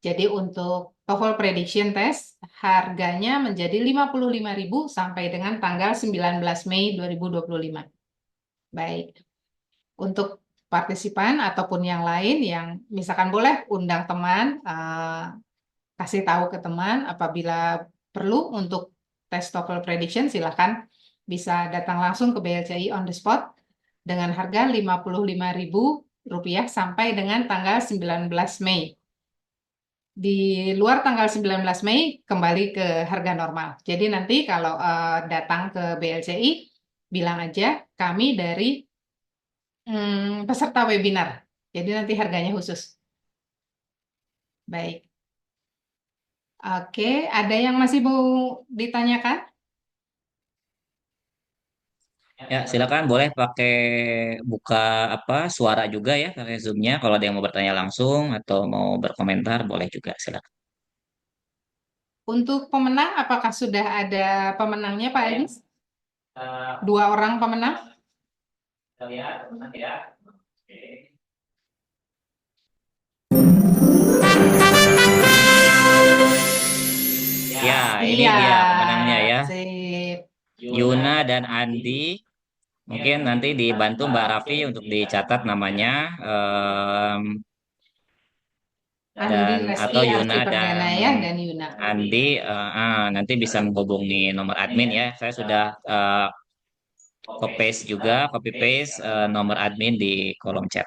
Jadi untuk TOEFL prediction test harganya menjadi 55.000 sampai dengan tanggal 19 Mei 2025. Baik. Untuk partisipan ataupun yang lain yang misalkan boleh undang teman, kasih tahu ke teman apabila perlu untuk tes TOEFL prediction, silakan bisa datang langsung ke BLCI on the spot dengan harga Rp55.000 sampai dengan tanggal 19 Mei. Di luar tanggal 19 Mei kembali ke harga normal. Jadi nanti kalau datang ke BLCI, bilang aja kami dari peserta webinar. Jadi nanti harganya khusus. Baik. Oke, ada yang masih mau ditanyakan?
Ya, silakan boleh pakai buka suara juga ya, pakai Zoom-nya. Kalau ada yang mau bertanya langsung atau mau berkomentar, boleh juga silakan.
Untuk pemenang, apakah sudah ada pemenangnya, Pak Aziz? 2 orang pemenang?
Kita lihat nanti ya. Ya, ini
Iya,
dia pemenangnya ya.
sip.
Yuna dan Andi. Mungkin nanti dibantu Mbak Raffi untuk dicatat namanya.
Andi
Atau
Reski
Yuna
Arsi Perdana ya, dan Yuna.
Andi nanti bisa menghubungi nomor admin ya. Saya sudah copy paste nomor admin di kolom chat.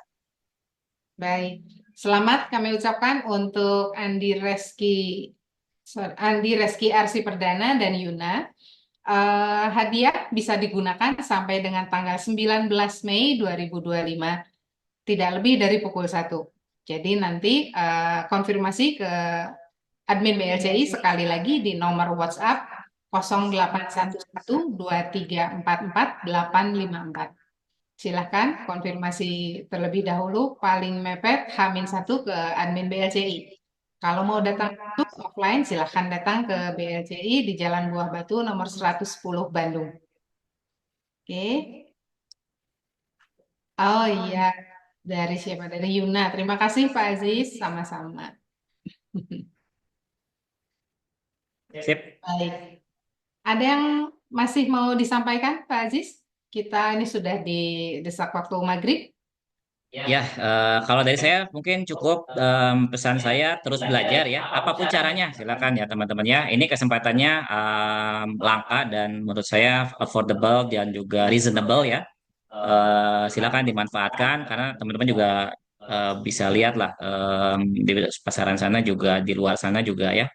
Baik, selamat kami ucapkan untuk Andi Reski Arsi Perdana dan Yuna. Hadiah bisa digunakan sampai dengan tanggal 19 Mei 2025, tidak lebih dari pukul 1. Jadi nanti konfirmasi ke admin BLCI sekali lagi di nomor WhatsApp 08112344 Silahkan konfirmasi terlebih dahulu, paling mepet H-1 ke admin BLCI. Kalau mau datang offline, silahkan datang ke BLCI di Jalan Buah Batu nomor 110 Bandung. Oke. Oh iya, dari siapa? Dari Yuna. Terima kasih Pak Aziz, sama-sama.
Sip.
Baik. Ada yang masih mau disampaikan Pak Aziz? Kita ini sudah didesak waktu maghrib.
Ya, kalau dari saya mungkin cukup pesan saya terus belajar ya, apapun caranya silakan ya teman-teman ya. Ini kesempatannya langka dan menurut saya affordable dan juga reasonable ya. Silakan dimanfaatkan karena teman-teman juga bisa lihat lah di pasaran sana juga di luar sana juga ya.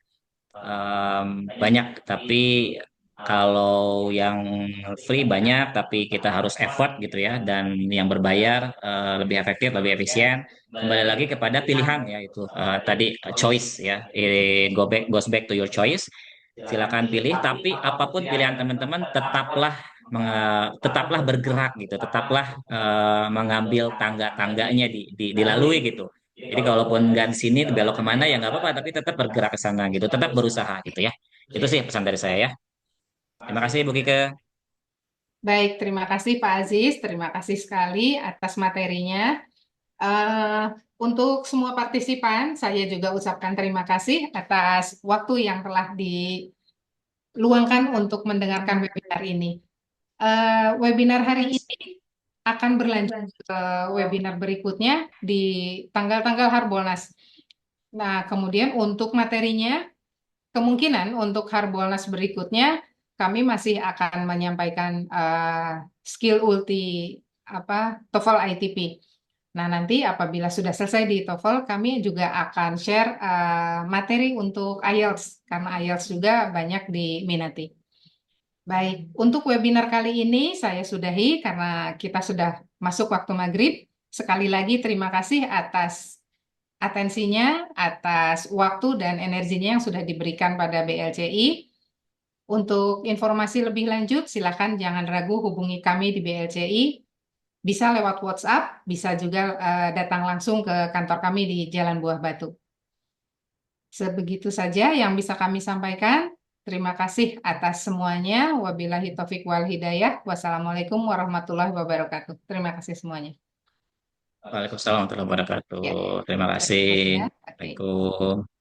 Banyak tapi kalau yang free banyak tapi kita harus effort gitu ya dan yang berbayar lebih efektif lebih efisien kembali lagi kepada pilihan ya itu tadi choice ya. Goes back to your choice, silakan pilih tapi apapun pilihan teman-teman tetaplah bergerak gitu, tetaplah mengambil tangga-tangganya dilalui gitu. Jadi kalaupun nggak di sini belok kemana ya nggak apa-apa, tapi tetap bergerak ke sana gitu, tetap berusaha gitu ya. Itu sih pesan dari saya ya. Terima kasih Bu Kike.
Baik, terima kasih Pak Aziz. Terima kasih sekali atas materinya. Eh, untuk semua partisipan, saya juga ucapkan terima kasih atas waktu yang telah diluangkan untuk mendengarkan webinar ini. Webinar hari ini akan berlanjut ke webinar berikutnya di tanggal-tanggal Harbolnas. Nah, kemudian untuk materinya, kemungkinan untuk Harbolnas berikutnya kami masih akan menyampaikan skill ulti TOEFL ITP. Nah, nanti apabila sudah selesai di TOEFL, kami juga akan share materi untuk IELTS karena IELTS juga banyak diminati. Baik, untuk webinar kali ini saya sudahi karena kita sudah masuk waktu maghrib. Sekali lagi terima kasih atas atensinya, atas waktu dan energinya yang sudah diberikan pada BLCI. Untuk informasi lebih lanjut, silakan jangan ragu hubungi kami di BLCI. Bisa lewat WhatsApp, bisa juga datang langsung ke kantor kami di Jalan Buah Batu. Sebegitu saja yang bisa kami sampaikan. Terima kasih atas semuanya. Wabillahi taufiq wal hidayah. Wassalamualaikum warahmatullahi wabarakatuh. Terima kasih semuanya.
Waalaikumsalam warahmatullahi wabarakatuh.
Ya,
Terima kasih.
ya. Oke.
Assalamualaikum.